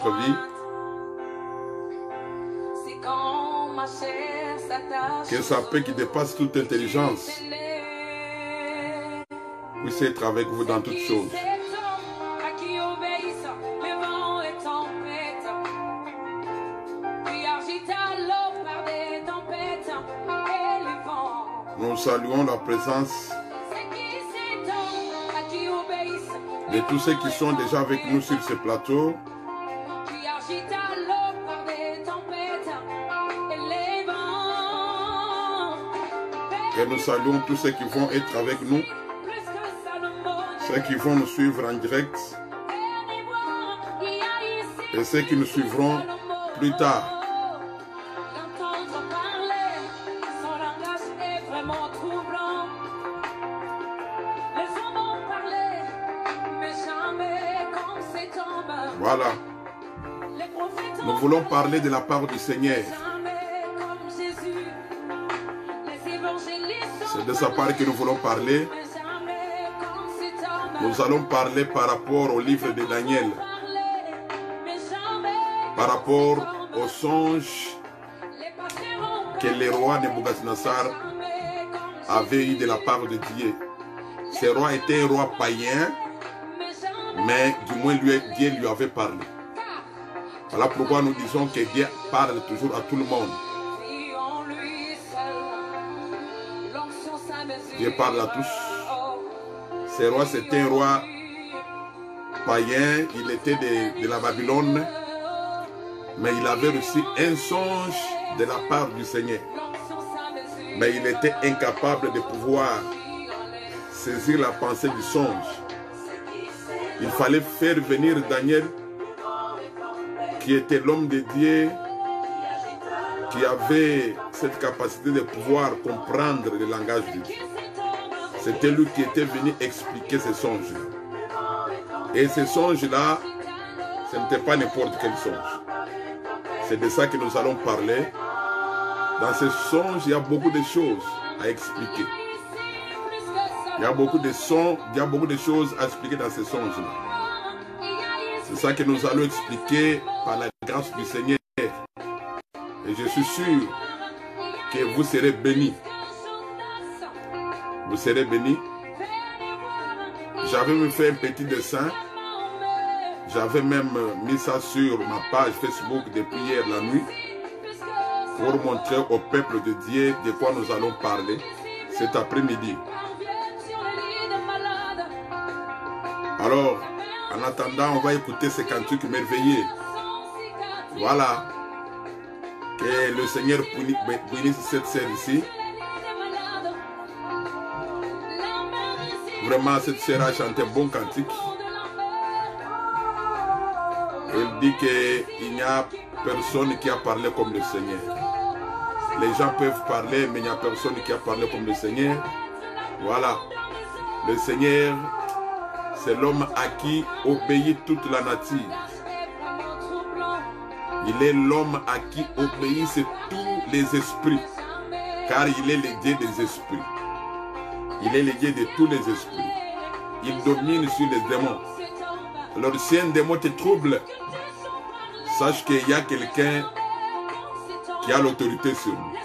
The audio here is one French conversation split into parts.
notre vie. Que sa paix qui dépasse toute intelligence puisse être avec vous dans toutes choses. Nous saluons la présence de tous ceux qui sont déjà avec nous sur ce plateau. Et nous saluons tous ceux qui vont être avec nous, ceux qui vont nous suivre en direct et ceux qui nous suivront plus tard. Voilà. Nous voulons parler de la part du Seigneur. C'est de sa part que nous voulons parler. Nous allons parler par rapport au livre de Daniel. Par rapport au songe que le roi Nebuchadnezzar avait eu de la part de Dieu. Ce roi était un roi païen, mais du moins Dieu lui avait parlé. Voilà pourquoi nous disons que Dieu parle toujours à tout le monde. Dieu parle à tous. Ce roi, c'était un roi païen, il était de la Babylone, mais il avait reçu un songe de la part du Seigneur. Mais il était incapable de pouvoir saisir la pensée du songe. Il fallait faire venir Daniel, qui était l'homme de Dieu, qui avait cette capacité de pouvoir comprendre le langage de Dieu. C'était lui qui était venu expliquer ces songes-là. Et ces songes-là, ce n'était pas n'importe quel songe. C'est de ça que nous allons parler. Dans ces songes, il y a beaucoup de choses à expliquer. Il y a beaucoup de sons, il y a beaucoup de choses à expliquer dans ces songes-là. C'est ça que nous allons expliquer par la grâce du Seigneur. Et je suis sûr que vous serez bénis. Vous serez bénis. J'avais même fait un petit dessin. J'avais même mis ça sur ma page Facebook depuis hier la nuit pour montrer au peuple de Dieu de quoi nous allons parler cet après-midi. Alors, en attendant, on va écouter ces cantiques merveilleux. Voilà. Que le Seigneur bénisse cette sœur ici. Vraiment, cette sœur a chanté un bon cantique. Elle dit qu'il n'y a personne qui a parlé comme le Seigneur. Les gens peuvent parler, mais il n'y a personne qui a parlé comme le Seigneur. Voilà. Le Seigneur, c'est l'homme à qui obéit toute la nature. Il est l'homme à qui obéissent tous les esprits. Car il est le Dieu des esprits. Il est le Dieu de tous les esprits. Il domine sur les démons. Alors si un démon te trouble, sache qu'il y a quelqu'un qui a l'autorité sur lui.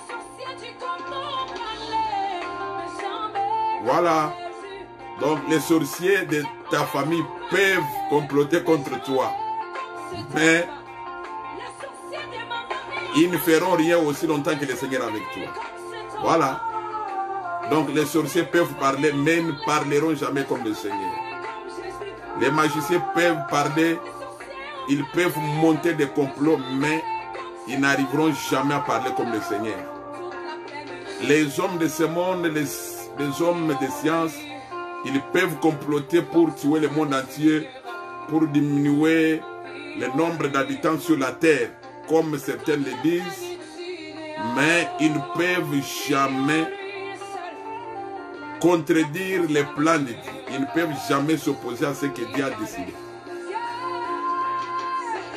Voilà. Donc les sorciers de ta famille peuvent comploter contre toi. Mais ils ne feront rien aussi longtemps que le Seigneur est avec toi. Voilà. Donc les sorciers peuvent parler, mais ils ne parleront jamais comme le Seigneur. Les magiciens peuvent parler, ils peuvent monter des complots, mais ils n'arriveront jamais à parler comme le Seigneur. Les hommes de ce monde, les hommes de science, ils peuvent comploter pour tuer le monde entier, pour diminuer le nombre d'habitants sur la terre, comme certains le disent, mais ils ne peuvent jamais contredire les plans de Dieu. Ils ne peuvent jamais s'opposer à ce que Dieu a décidé.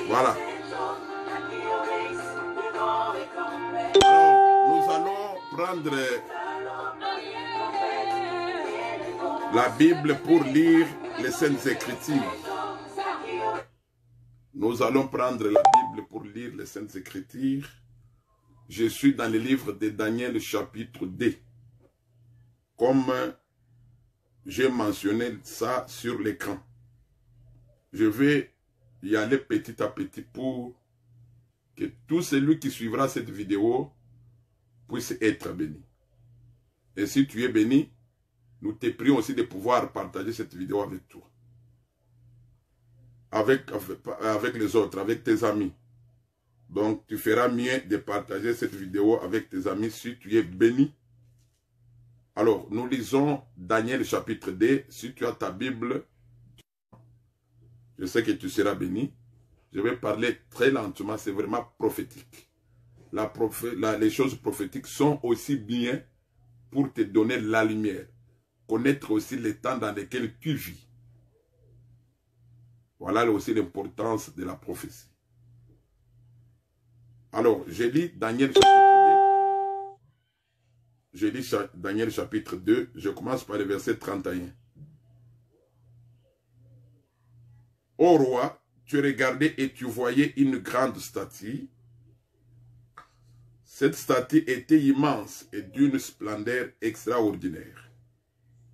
Voilà. Alors, nous allons prendre la Bible pour lire les Saintes Écritures. Nous allons prendre la Bible pour lire les Saintes Écritures. Je suis dans le livre de Daniel chapitre 2. Comme j'ai mentionné ça sur l'écran. Je vais y aller petit à petit pour que tout celui qui suivra cette vidéo puisse être béni. Et si tu es béni, nous te prions aussi de pouvoir partager cette vidéo avec toi. Avec les autres, avec tes amis. Donc, tu feras mieux de partager cette vidéo avec tes amis si tu es béni. Alors, nous lisons Daniel chapitre 2. Si tu as ta Bible, je sais que tu seras béni. Je vais parler très lentement, c'est vraiment prophétique. Les choses prophétiques sont aussi bien pour te donner la lumière. Connaître aussi les temps dans lesquels tu vis. Voilà aussi l'importance de la prophétie. Alors, je lis Daniel chapitre 2. Je lis Daniel chapitre 2. Je commence par le verset 31. Ô roi, tu regardais et tu voyais une grande statue. Cette statue était immense et d'une splendeur extraordinaire.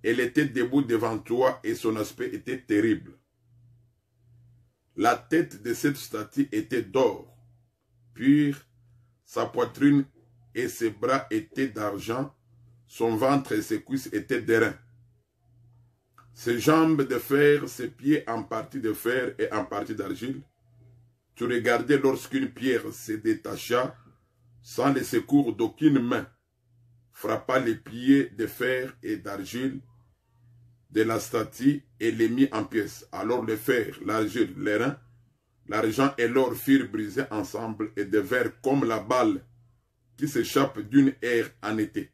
Elle était debout devant toi et son aspect était terrible. La tête de cette statue était d'or, pur, sa poitrine et ses bras étaient d'argent, son ventre et ses cuisses étaient d'airain. Ses jambes de fer, ses pieds en partie de fer et en partie d'argile. Tu regardais lorsqu'une pierre se détacha, sans le secours d'aucune main, frappa les pieds de fer et d'argile de la statue et les mit en pièces. Alors le fer, l'argile, l'airain, l'argent et l'or furent brisés ensemble et devinrent comme la balle qui s'échappe d'une aire en été.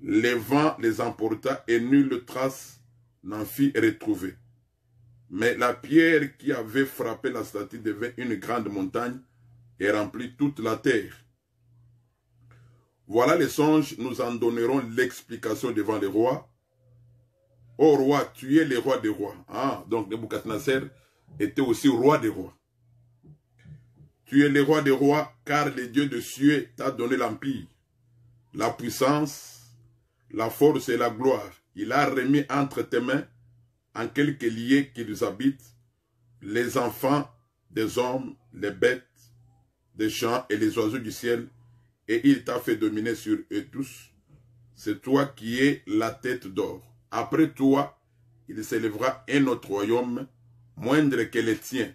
Le vent les emporta et nulle trace n'en fit retrouver. Mais la pierre qui avait frappé la statue devint une grande montagne et remplit toute la terre. Voilà les songes, nous en donnerons l'explication devant les rois. Ô roi, tu es le roi des rois. Ah, donc Nebuchadnezzar était aussi roi des rois. Tu es le roi des rois, car le Dieu de cieux t'a donné l'empire, la puissance, la force et la gloire. Il a remis entre tes mains, en quelques lieux qui nous habitent, les enfants des hommes, les bêtes des champs et les oiseaux du ciel, et il t'a fait dominer sur eux tous. C'est toi qui es la tête d'or. Après toi, il s'élèvera un autre royaume, moindre que le tien,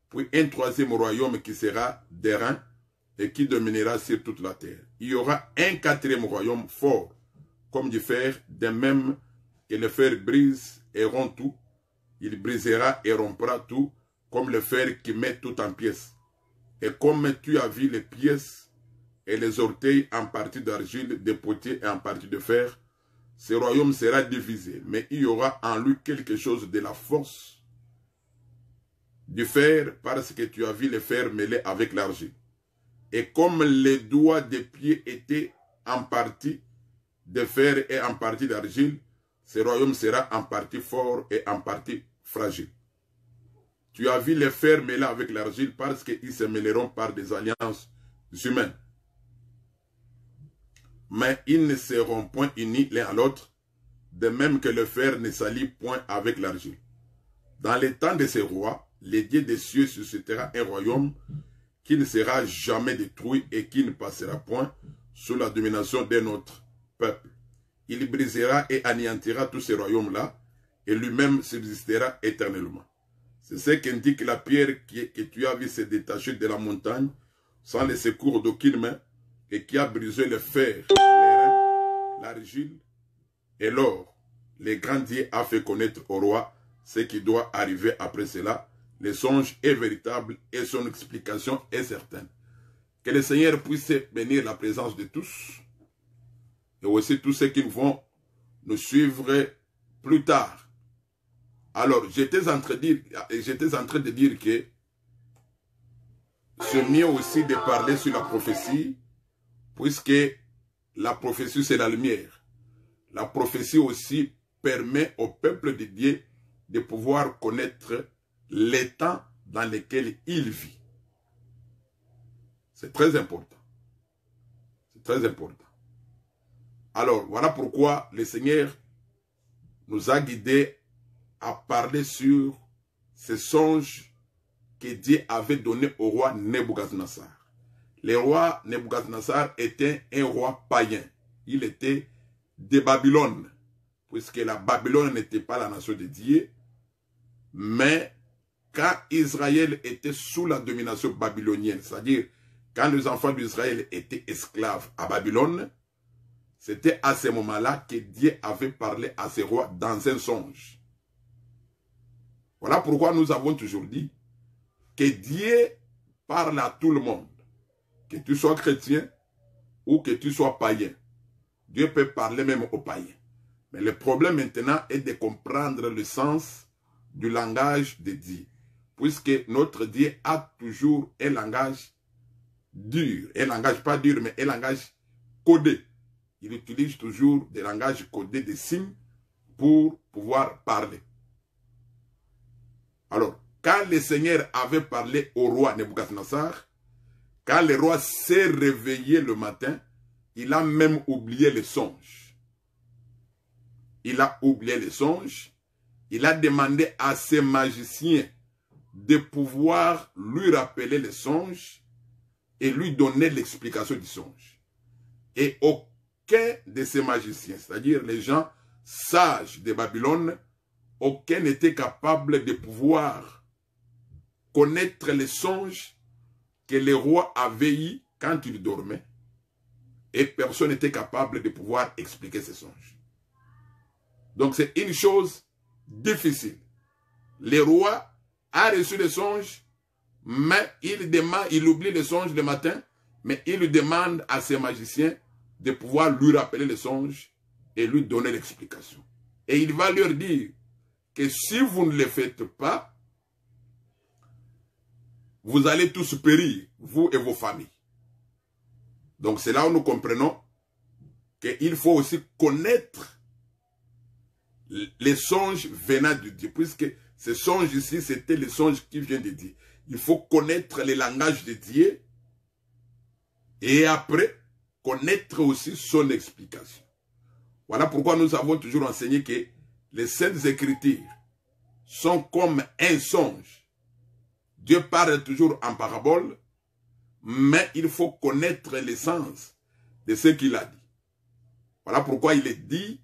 puis un troisième royaume qui sera d'airain et qui dominera sur toute la terre. Il y aura un quatrième royaume fort, comme du fer, de même que le fer brise et rompt tout. Il brisera et rompra tout, comme le fer qui met tout en pièces. Et comme tu as vu les pièces et les orteils en partie d'argile, de potier et en partie de fer, ce royaume sera divisé, mais il y aura en lui quelque chose de la force du fer, parce que tu as vu le fer mêlé avec l'argile. Et comme les doigts des pieds étaient en partie de fer et en partie d'argile, ce royaume sera en partie fort et en partie fragile. Tu as vu le fer mêlé avec l'argile, parce qu'ils se mêleront par des alliances humaines. Mais ils ne seront point unis l'un à l'autre, de même que le fer ne s'allie point avec l'argile. Dans les temps de ces rois, le Dieu des cieux suscitera un royaume qui ne sera jamais détruit et qui ne passera point sous la domination d'un autre peuple. Il brisera et anéantira tous ces royaumes-là, et lui-même subsistera éternellement. C'est ce qu'indique la pierre que tu as vu se détacher de la montagne, sans le secours d'aucune main, et qui a brisé le fer, l'airain, l'argile et l'or. Le grand Dieu a fait connaître au roi ce qui doit arriver après cela. Le songe est véritable et son explication est certaine. Que le Seigneur puisse bénir la présence de tous, et aussi tous ceux qui vont nous suivre plus tard. Alors, j'étais en train de dire que c'est mieux aussi de parler sur la prophétie, puisque la prophétie, c'est la lumière. La prophétie aussi permet au peuple de Dieu de pouvoir connaître les temps dans lequel il vit. C'est très important. C'est très important. Alors, voilà pourquoi le Seigneur nous a guidés à parler sur ces songes que Dieu avait donnés au roi Nebuchadnezzar. Le roi Nebuchadnezzar était un roi païen. Il était de Babylone, puisque la Babylone n'était pas la nation de Dieu, mais quand Israël était sous la domination babylonienne, c'est-à-dire quand les enfants d'Israël étaient esclaves à Babylone, c'était à ce moment-là que Dieu avait parlé à ces rois dans un songe. Voilà pourquoi nous avons toujours dit que Dieu parle à tout le monde. Que tu sois chrétien ou que tu sois païen. Dieu peut parler même aux païens. Mais le problème maintenant est de comprendre le sens du langage de Dieu. Puisque notre Dieu a toujours un langage dur. Un langage pas dur, mais un langage codé. Il utilise toujours des langages codés, des signes pour pouvoir parler. Alors, quand le Seigneur avait parlé au roi Nebuchadnezzar, quand le roi s'est réveillé le matin, il a même oublié les songes. Il a oublié les songes. Il a demandé à ses magiciens de pouvoir lui rappeler les songes et lui donner l'explication du songe. Et aucun de ces magiciens, c'est-à-dire les gens sages de Babylone, aucun n'était capable de pouvoir connaître les songes que le roi avait eu quand il dormait. Et personne n'était capable de pouvoir expliquer ces songes. Donc c'est une chose difficile. Le roi a reçu les songes, mais il oublie les songes le matin, mais il demande à ses magiciens de pouvoir lui rappeler les songes et lui donner l'explication. Et il va leur dire que si vous ne le faites pas, vous allez tous périr, vous et vos familles. Donc c'est là où nous comprenons qu'il faut aussi connaître les songes venant de Dieu. Puisque ces songes ici, c'était les songes qui viennent de Dieu. Il faut connaître les langages de Dieu et après connaître aussi son explication. Voilà pourquoi nous avons toujours enseigné que les Saintes Écritures sont comme un songe. Dieu parle toujours en parabole, mais il faut connaître l'essence de ce qu'il a dit. Voilà pourquoi il est dit,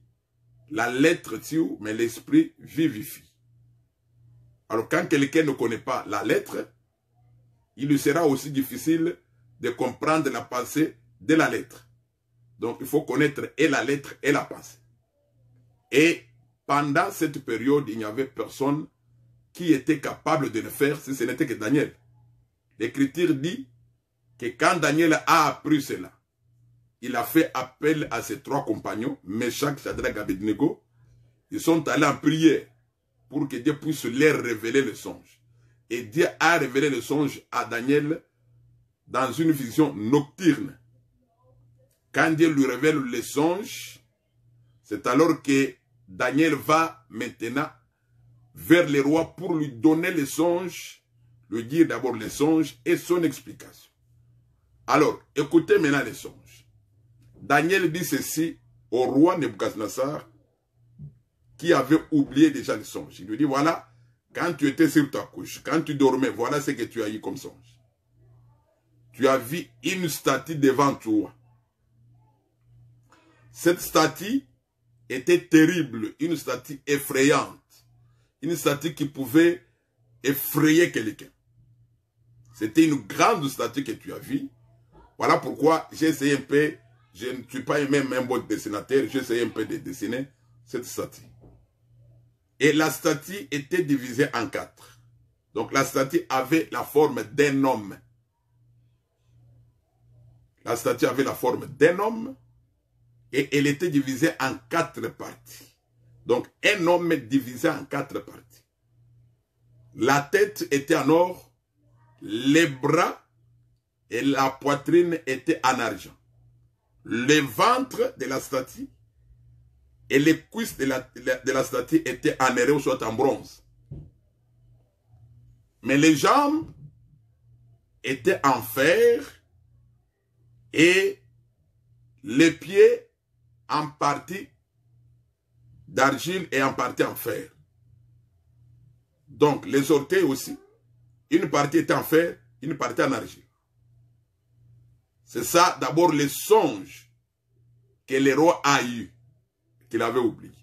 la lettre tue, mais l'esprit vivifie. Alors quand quelqu'un ne connaît pas la lettre, il lui sera aussi difficile de comprendre la pensée de la lettre. Donc il faut connaître et la lettre et la pensée. Et pendant cette période, il n'y avait personne qui était capable de le faire si ce n'était que Daniel. L'Écriture dit que quand Daniel a appris cela, il a fait appel à ses trois compagnons, Meshach, Shadrach et Abednego. Ils sont allés en prière pour que Dieu puisse leur révéler le songe. Et Dieu a révélé le songe à Daniel dans une vision nocturne. Quand Dieu lui révèle le songe, c'est alors que Daniel va maintenant vers le roi pour lui donner le songe, lui dire d'abord le songe et son explication. Alors, écoutez maintenant les songes. Daniel dit ceci au roi Nebuchadnezzar qui avait oublié déjà le songe. Il lui dit, voilà, quand tu étais sur ta couche, quand tu dormais, voilà ce que tu as eu comme songe. Tu as vu une statue devant toi. Cette statue était terrible, une statue effrayante, une statue qui pouvait effrayer quelqu'un. C'était une grande statue que tu as vue. Voilà pourquoi j'ai essayé un peu, je ne suis pas même un bon dessinateur, j'ai essayé un peu de dessiner cette statue. Et la statue était divisée en 4. Donc la statue avait la forme d'un homme. La statue avait la forme d'un homme et elle était divisée en 4 parties. Donc un homme divisé en 4 parties. La tête était en or, les bras et la poitrine étaient en argent. Le ventre de la statue et les cuisses de la statue étaient en airain, soit en bronze. Mais les jambes étaient en fer et les pieds en partie d'argile et en partie en fer. Donc les orteils aussi, une partie était en fer, une partie en argile. C'est ça d'abord le songe que le roi a eu, qu'il avait oublié.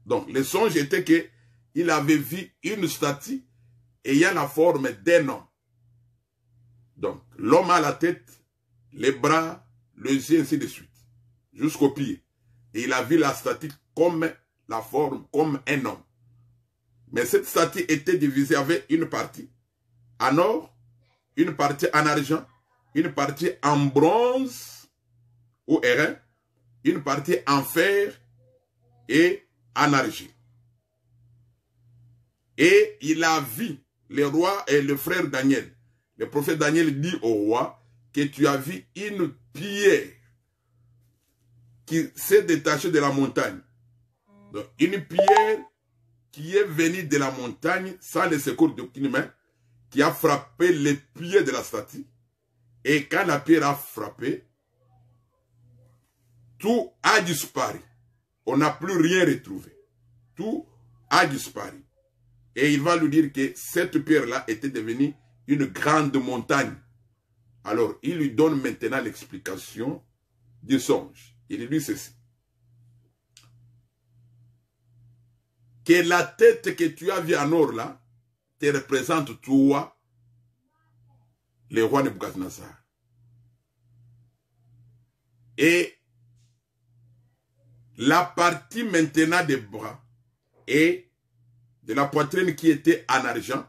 Donc le songe était que il avait vu une statue ayant la forme d'un homme. Donc l'homme a la tête, les bras, les yeux, ainsi de suite, jusqu'aux pieds. Et il a vu la statue comme la forme, comme un homme. Mais cette statue était divisée avec une partie en or, une partie en argent, une partie en bronze ou airain, une partie en fer et en argile. Et il a vu le roi et le frère Daniel. Le prophète Daniel dit au roi que tu as vu une pierre qui s'est détachée de la montagne. Donc, une pierre qui est venue de la montagne sans le secours d'aucune main, qui a frappé les pieds de la statue. Et quand la pierre a frappé, tout a disparu. On n'a plus rien retrouvé. Tout a disparu. Et il va lui dire que cette pierre-là était devenue une grande montagne. Alors, il lui donne maintenant l'explication du songe. Il lui dit ceci. Que la tête que tu as vue en or là, te représente toi, le roi Nebuchadnezzar. Et la partie maintenant des bras et de la poitrine qui était en argent,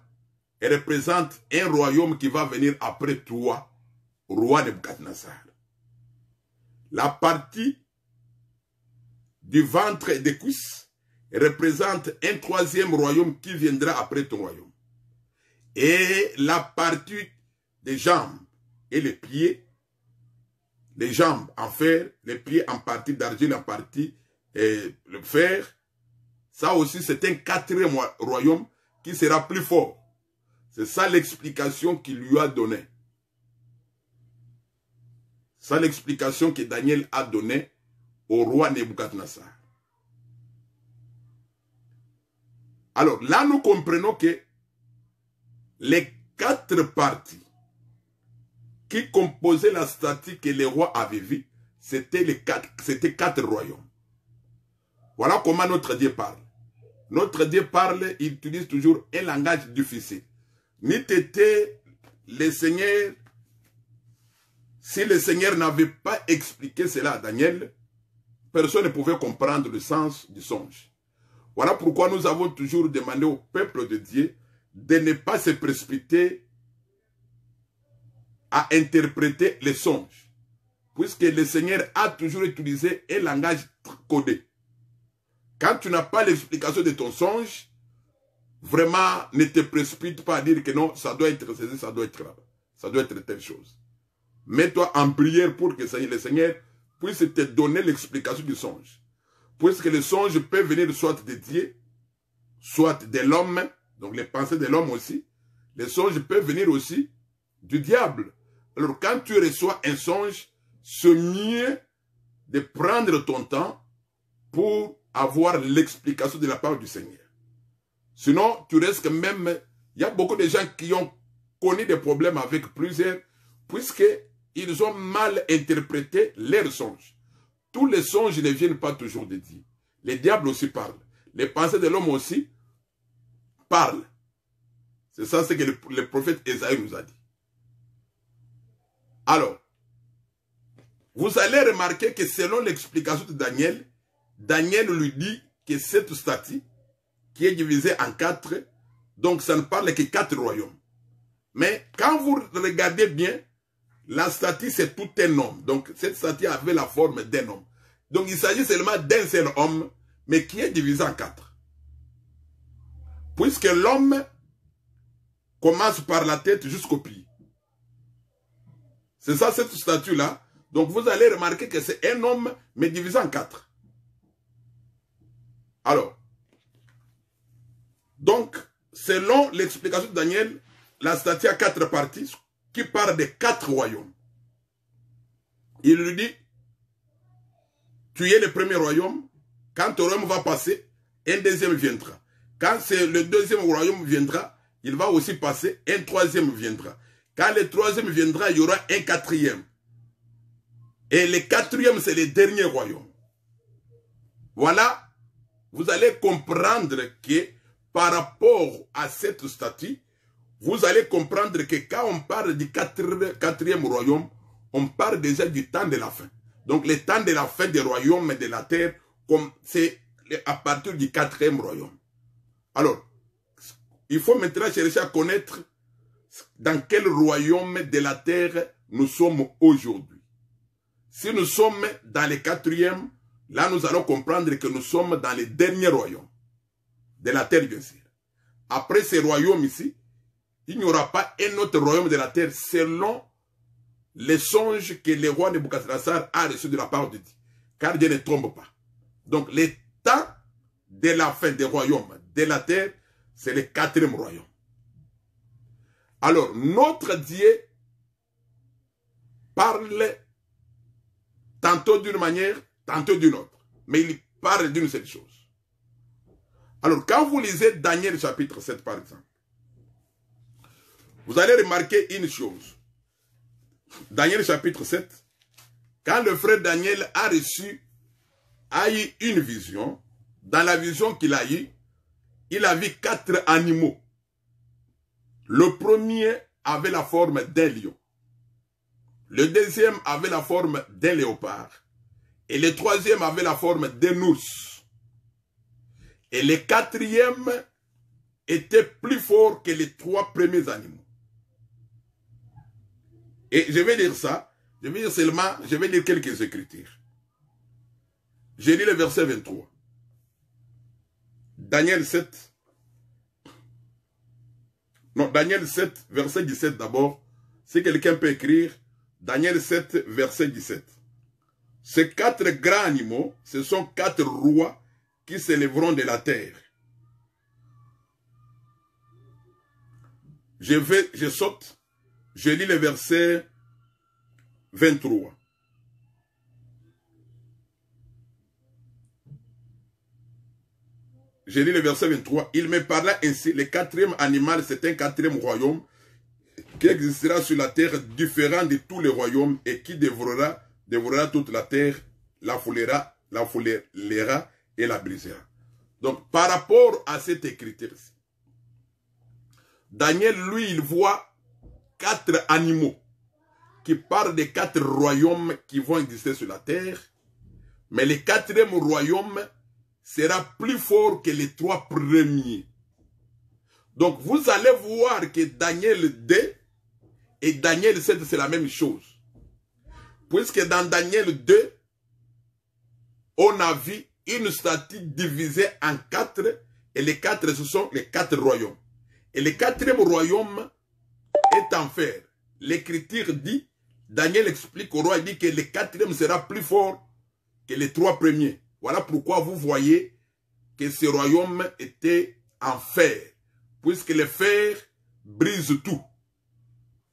elle représente un royaume qui va venir après toi, roi Nebuchadnezzar. La partie du ventre et des cuisses représente un troisième royaume qui viendra après ton royaume. Et la partie des jambes et les pieds, les jambes en fer, les pieds en partie d'argile, en partie le fer, ça aussi c'est un quatrième royaume qui sera plus fort. C'est ça l'explication qu'il lui a donnée. C'est l'explication que Daniel a donnée au roi Nebuchadnezzar. Alors là, nous comprenons que les quatre parties qui composaient la statue que le roi avait vue, c'était quatre royaumes. Voilà comment notre Dieu parle. Notre Dieu parle, il utilise toujours un langage difficile. Ni t'était le Seigneur, si le Seigneur n'avait pas expliqué cela à Daniel, personne ne pouvait comprendre le sens du songe. Voilà pourquoi nous avons toujours demandé au peuple de Dieu de ne pas se précipiter à interpréter les songes. Puisque le Seigneur a toujours utilisé un langage codé. Quand tu n'as pas l'explication de ton songe, vraiment ne te précipite pas à dire que non, ça doit être ceci, ça doit être là-bas. Ça doit être telle chose. Mets-toi en prière pour que le Seigneur puisse te donner l'explication du songe. Puisque le songe peut venir soit de Dieu, soit de l'homme, donc les pensées de l'homme aussi. Les songes peuvent venir aussi du diable. Alors quand tu reçois un songe, c'est mieux de prendre ton temps pour avoir l'explication de la part du Seigneur. Sinon, tu risques même... Il y a beaucoup de gens qui ont connu des problèmes avec plusieurs, puisqu'ils ont mal interprété leurs songes. Tous les songes ne viennent pas toujours de Dieu. Les diables aussi parlent. Les pensées de l'homme aussi parlent. C'est ça ce que le prophète Ésaïe nous a dit. Alors, vous allez remarquer que selon l'explication de Daniel, Daniel lui dit que cette statue, qui est divisée en quatre, donc ça ne parle que quatre royaumes. Mais quand vous regardez bien, la statue c'est tout un homme. Donc cette statue avait la forme d'un homme. Donc il s'agit seulement d'un seul homme, mais qui est divisé en quatre. Puisque l'homme commence par la tête jusqu'au pied. C'est ça cette statue-là. Donc vous allez remarquer que c'est un homme, mais divisé en quatre. Alors, donc, selon l'explication de Daniel, la statue a 4 parties qui parlent des 4 royaumes. Il lui dit, tu es le premier royaume, quand ton royaume va passer, un deuxième viendra. Quand le deuxième royaume viendra, il va aussi passer, un troisième viendra. Quand le troisième viendra, il y aura un quatrième. Et le quatrième, c'est le dernier royaume. Voilà, vous allez comprendre que par rapport à cette statue, vous allez comprendre que quand on parle du quatrième royaume, on parle déjà du temps de la fin. Donc le temps de la fin des royaumes et de la terre, c'est à partir du 4e royaume. Alors, il faut maintenant chercher à connaître dans quel royaume de la terre nous sommes aujourd'hui. Si nous sommes dans le 4e, là nous allons comprendre que nous sommes dans le dernier royaume de la terre, bien sûr. Après ces royaumes ici, il n'y aura pas un autre royaume de la terre selon les songes que le roi Nebuchadnezzar a reçus de la part de Dieu. Car Dieu ne trompe pas. Donc, le temps de la fin des royaumes de la terre, c'est le 4e royaume. Alors, notre Dieu parle tantôt d'une manière, tantôt d'une autre. Mais il parle d'une seule chose. Alors, quand vous lisez Daniel chapitre 7, par exemple, vous allez remarquer une chose. Daniel chapitre 7, quand le frère Daniel a eu une vision, dans la vision qu'il a eue, il a vu 4 animaux. Le premier avait la forme d'un lion. Le deuxième avait la forme d'un léopard. Et le troisième avait la forme d'un ours. Et le 4e était plus fort que les 3 premiers animaux. Et je vais dire ça, je vais dire seulement, je vais dire quelques écritures. J'ai lu le verset 23. Daniel 7. Non, Daniel 7, verset 17 d'abord. Si quelqu'un peut écrire, Daniel 7, verset 17. Ces 4 grands animaux, ce sont 4 rois qui s'élèveront de la terre. Je saute. Je lis le verset 23. Je lis le verset 23. Il me parla ainsi. Le 4e animal, c'est un 4e royaume qui existera sur la terre, différent de tous les royaumes et qui dévorera toute la terre, la foulera et la brisera. Donc, par rapport à cette écriture-ci, Daniel, lui, il voit 4 animaux qui parlent des 4 royaumes qui vont exister sur la terre. Mais le 4e royaume sera plus fort que les 3 premiers. Donc vous allez voir que Daniel 2 et Daniel 7 c'est la même chose. Puisque dans Daniel 2, on a vu une statue divisée en 4 et les 4 ce sont les 4 royaumes. Et le 4e royaume est en fer. L'écriture dit, Daniel explique au roi, il dit que le 4e sera plus fort que les 3 premiers. Voilà pourquoi vous voyez que ce royaume était en fer, puisque le fer brise tout.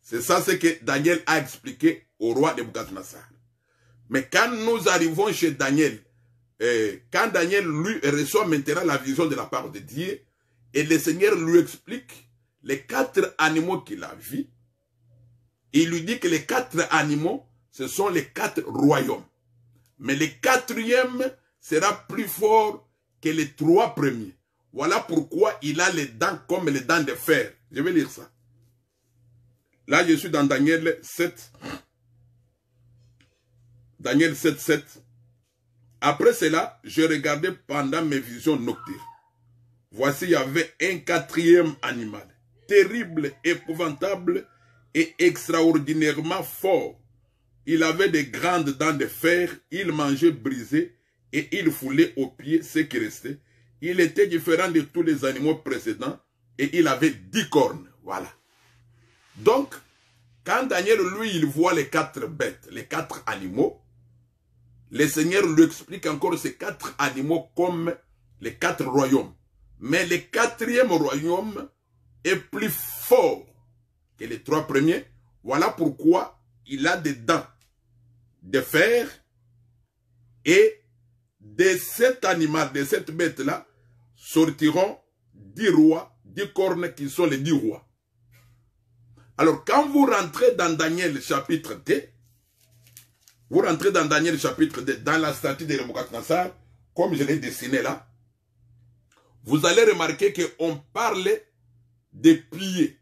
C'est ça ce que Daniel a expliqué au roi Nebuchadnezzar. Mais quand nous arrivons chez Daniel, quand Daniel lui reçoit maintenant la vision de la part de Dieu, et le Seigneur lui explique les 4 animaux qu'il a vus, il lui dit que les 4 animaux, ce sont les 4 royaumes. Mais le 4e sera plus fort que les 3 premiers. Voilà pourquoi il a les dents comme les dents de fer. Je vais lire ça. Là, je suis dans Daniel 7. Daniel 7, 7. Après cela, je regardais pendant mes visions nocturnes. Voici, il y avait un 4e animal, terrible, épouvantable et extraordinairement fort. Il avait de grandes dents de fer, il mangeait brisé et il foulait aux pieds ce qui restait. Il était différent de tous les animaux précédents et il avait 10 cornes. Voilà. Donc, quand Daniel, lui, il voit les 4 bêtes, les 4 animaux, le Seigneur lui explique encore ces 4 animaux comme les 4 royaumes. Mais le 4e royaume est plus fort que les 3 premiers. Voilà pourquoi il a des dents de fer. Et de cet animal, de cette bête-là, sortiront 10 rois, 10 cornes qui sont les 10 rois. Alors, quand vous rentrez dans Daniel chapitre 2, vous rentrez dans Daniel chapitre 2, dans la statue de Nebuchadnezzar, comme je l'ai dessiné là, vous allez remarquer qu'on parle des pieds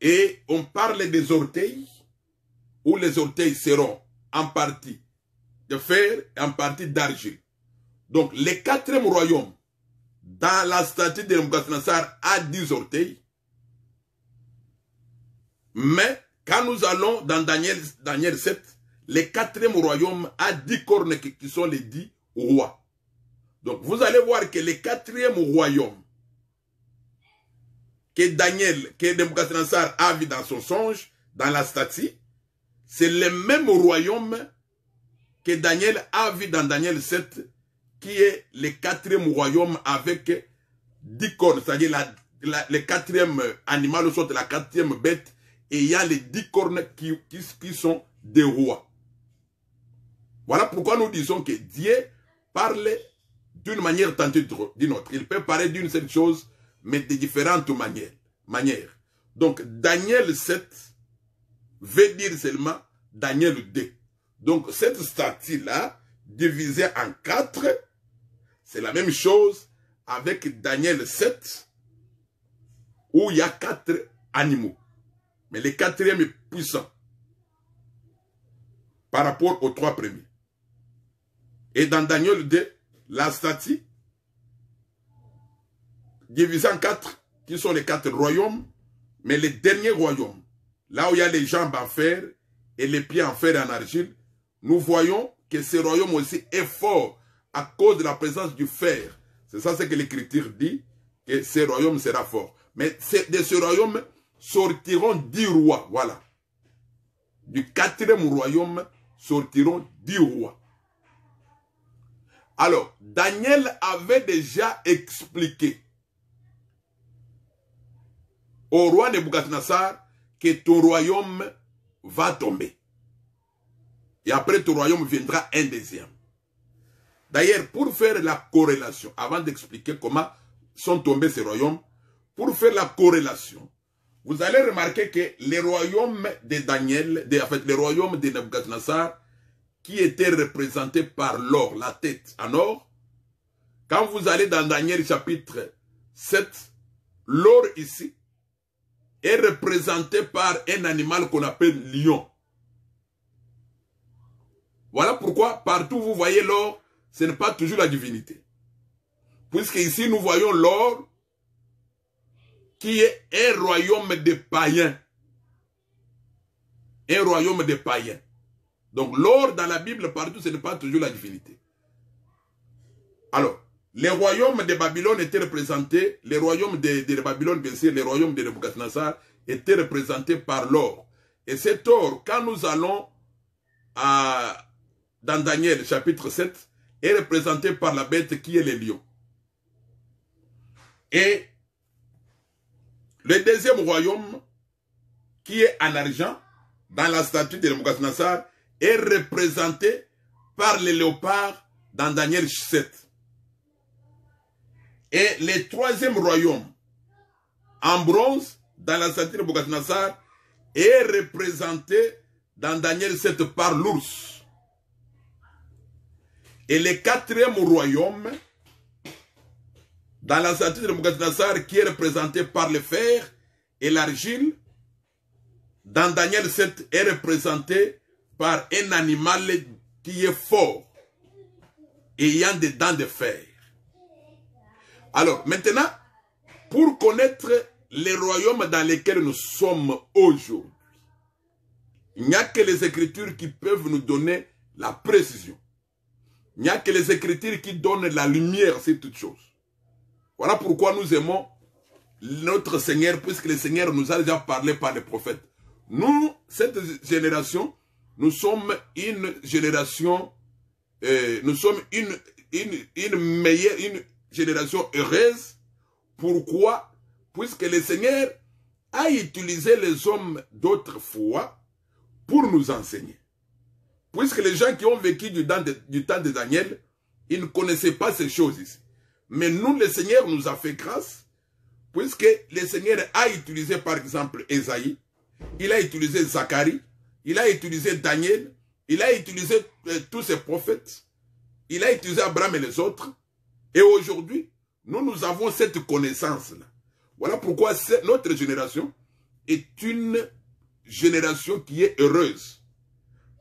et on parle des orteils, où les orteils seront en partie de fer et en partie d'argile. Donc, le 4e royaume, dans la statue de Nebuchadnezzar, a 10 orteils. Mais, quand nous allons dans Daniel 7, le 4e royaume a 10 cornes qui sont les 10 rois. Donc, vous allez voir que le 4e royaume que Nebuchadnezzar a vu dans son songe, dans la statue, c'est le même royaume que Daniel a vu dans Daniel 7, qui est le 4e royaume avec 10 cornes, c'est-à-dire le 4e animal, ou soit la 4e bête, et il y a les 10 cornes qui sont des rois. Voilà pourquoi nous disons que Dieu parle d'une manière tantôt d'une autre. Il peut parler d'une seule chose, mais de différentes manières. Donc, Daniel 7 veut dire seulement Daniel 2. Donc, cette statue-là, divisée en 4, c'est la même chose avec Daniel 7, où il y a 4 animaux. Mais le 4e est puissant par rapport aux 3 premiers. Et dans Daniel 2, la statue, divisée en 4, qui sont les 4 royaumes, mais les derniers royaumes, là où il y a les jambes en fer et les pieds en fer et en argile, nous voyons que ce royaume aussi est fort à cause de la présence du fer. C'est ça ce que l'Écriture dit, que ce royaume sera fort. Mais de ce royaume sortiront 10 rois, voilà. Du 4e royaume sortiront 10 rois. Alors, Daniel avait déjà expliqué au roi Nebuchadnezzar que ton royaume va tomber. Et après ton royaume viendra un deuxième. D'ailleurs, pour faire la corrélation, avant d'expliquer comment sont tombés ces royaumes, pour faire la corrélation, vous allez remarquer que les royaumes de Daniel, les royaumes de Nebuchadnezzar, qui étaient représentés par l'or, la tête en or, quand vous allez dans Daniel chapitre 7, l'or ici est représenté par un animal qu'on appelle lion. Voilà pourquoi partout vous voyez l'or, ce n'est pas toujours la divinité. Puisque ici nous voyons l'or qui est un royaume de païens. Un royaume de païens. Donc l'or dans la Bible partout ce n'est pas toujours la divinité. Alors, les royaumes de Babylone étaient représentés, les royaumes de Babylone, bien sûr, les royaumes de Nebuchadnezzar étaient représentés par l'or. Et cet or, quand nous allons dans Daniel chapitre 7, est représenté par la bête qui est le lion. Et le deuxième royaume, qui est en argent, dans la statue de Nebuchadnezzar, est représenté par le léopard dans Daniel 7. Et le troisième royaume, en bronze, dans la statue de Nebuchadnezzar, est représenté dans Daniel 7 par l'ours. Et le quatrième royaume, dans la statue de Nebuchadnezzar, qui est représenté par le fer et l'argile, dans Daniel 7, est représenté par un animal qui est fort, ayant des dents de fer. Alors, maintenant, pour connaître les royaumes dans lesquels nous sommes aujourd'hui, il n'y a que les Écritures qui peuvent nous donner la précision. Il n'y a que les Écritures qui donnent la lumière sur toutes choses. Voilà pourquoi nous aimons notre Seigneur, puisque le Seigneur nous a déjà parlé par les prophètes. Nous, cette génération, nous sommes une génération, nous sommes une meilleure, une génération heureuse. Pourquoi? Puisque le Seigneur a utilisé les hommes d'autrefois pour nous enseigner. Puisque les gens qui ont vécu du temps de Daniel, ils ne connaissaient pas ces choses ici. Mais nous, le Seigneur nous a fait grâce, puisque le Seigneur a utilisé par exemple Ésaïe, il a utilisé Zacharie, il a utilisé Daniel, il a utilisé tous ces prophètes, il a utilisé Abraham et les autres. Et aujourd'hui, nous avons cette connaissance-là. Voilà pourquoi notre génération est une génération qui est heureuse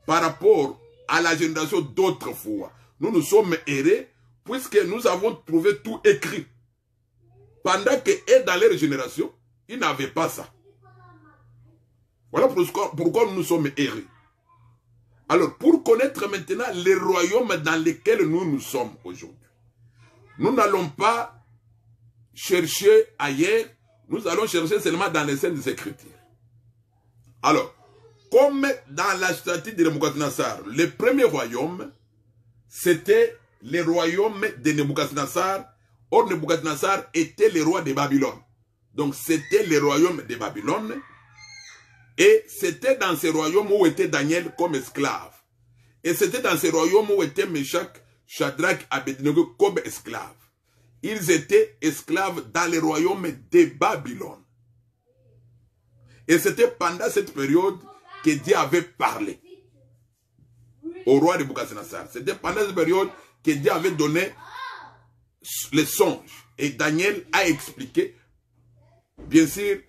par rapport à la génération d'autrefois. Nous sommes heureux puisque nous avons trouvé tout écrit. Pendant que dans leur génération, ils n'avaient pas ça. Voilà pourquoi nous sommes heureux. Alors, pour connaître maintenant les royaumes dans lesquels nous sommes aujourd'hui, nous n'allons pas chercher ailleurs, nous allons chercher seulement dans les Saintes Écritures. Alors, comme dans la stratégie de Nebuchadnezzar, le premier royaume, c'était le royaume de Nebuchadnezzar. Or, Nebuchadnezzar était le roi de Babylone. Donc, c'était le royaume de Babylone. Et c'était dans ce royaume où était Daniel comme esclave. Et c'était dans ce royaume où était Meshach, Shadrach, Abednego comme esclaves. Ils étaient esclaves dans le royaume de Babylone. Et c'était pendant cette période que Dieu avait parlé au roi de Nebuchadnezzar. C'était pendant cette période que Dieu avait donné les songes. Et Daniel a expliqué, bien sûr,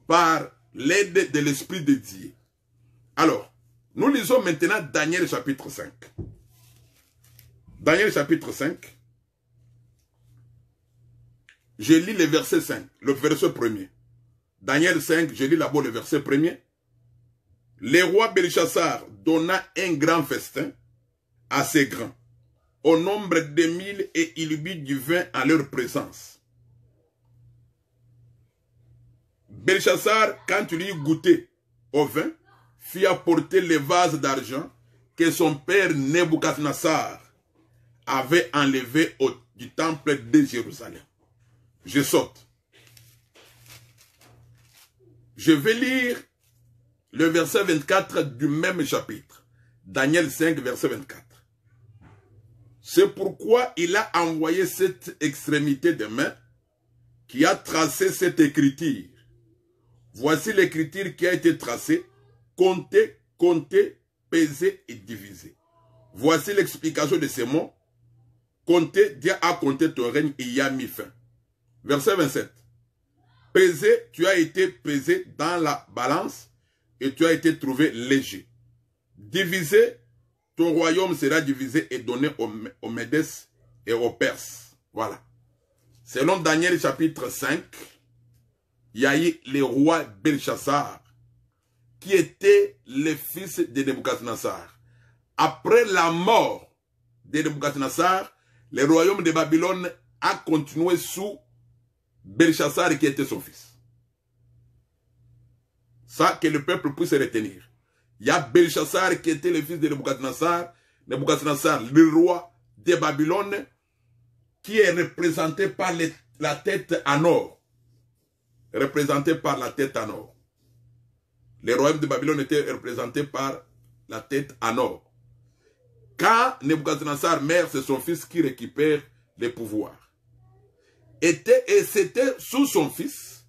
par l'aide de l'Esprit de Dieu. Alors, nous lisons maintenant Daniel chapitre 5. Daniel chapitre 5. Je lis le verset 5, le verset 1er. Daniel 5, je lis d'abord le verset 1er. Le roi Belchassar donna un grand festin, assez grand, au nombre de 1000, et il but du vin à leur présence. Belchassar, quand il eut goûté au vin, fit apporter les vases d'argent que son père Nebuchadnezzar avait enlevés du temple de Jérusalem. Je saute. Je vais lire le verset 24 du même chapitre. Daniel 5, verset 24. C'est pourquoi il a envoyé cette extrémité de main qui a tracé cette écriture. Voici l'écriture qui a été tracée. Compter, compter, peser et diviser. Voici l'explication de ces mots. Compter, Dieu a compté ton règne et y a mis fin. Verset 27. Peser, tu as été pesé dans la balance et tu as été trouvé léger. Diviser, ton royaume sera divisé et donné aux Médès et aux Perses. Voilà. Selon Daniel chapitre 5, il y a eu le roi Belchassar, qui était le fils de Nebuchadnezzar. Après la mort de Nebuchadnezzar, le royaume de Babylone a continué sous Belchassar qui était son fils. Ça, que le peuple puisse retenir. Il y a Belchassar qui était le fils de Nebuchadnezzar, Nebuchadnezzar, le roi de Babylone, qui est représenté par la tête en or. Représenté par la tête en or. Le royaume de Babylone était représenté par la tête en or. Quand Nebuchadnezzar meurt, c'est son fils qui récupère le pouvoir. Et c'était sous son fils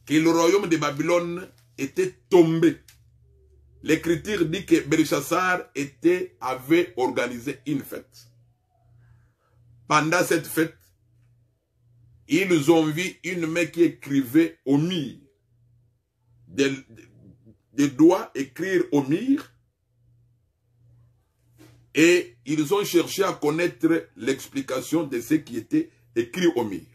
que le royaume de Babylone était tombé. L'écriture dit que Belchassar avait organisé une fête. Pendant cette fête, ils ont vu une main qui écrivait au mur. Des doigts écrire au mur. Et ils ont cherché à connaître l'explication de ce qui était écrit au mur.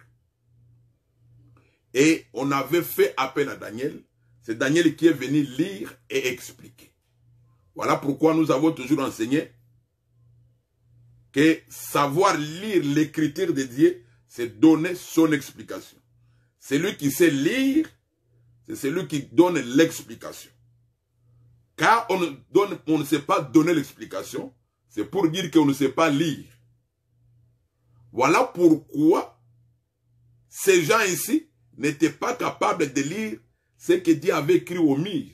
Et on avait fait appel à Daniel. C'est Daniel qui est venu lire et expliquer. Voilà pourquoi nous avons toujours enseigné que savoir lire l'écriture de Dieu, c'est donner son explication. Celui qui sait lire, c'est celui qui donne l'explication. Car on ne sait pas donner l'explication, c'est pour dire qu'on ne sait pas lire. Voilà pourquoi ces gens ici n'étaient pas capables de lire ce que Dieu avait écrit au mur.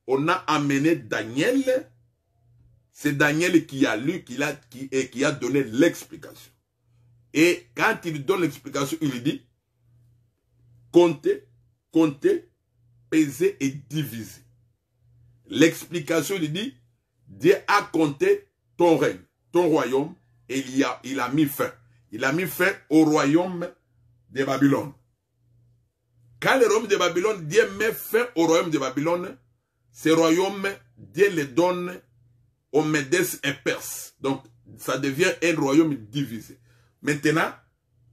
On a amené Daniel. C'est Daniel qui a lu, qui a donné l'explication. Et quand il donne l'explication, il dit, comptez, peser et diviser. L'explication, il dit, Dieu a compté ton règne, ton royaume, et il a mis fin. Il a mis fin au royaume de Babylone. Quand le royaume de Babylone, Dieu met fin au royaume de Babylone, ce royaume, Dieu le donne aux Médès et Perses. Donc, ça devient un royaume divisé. Maintenant,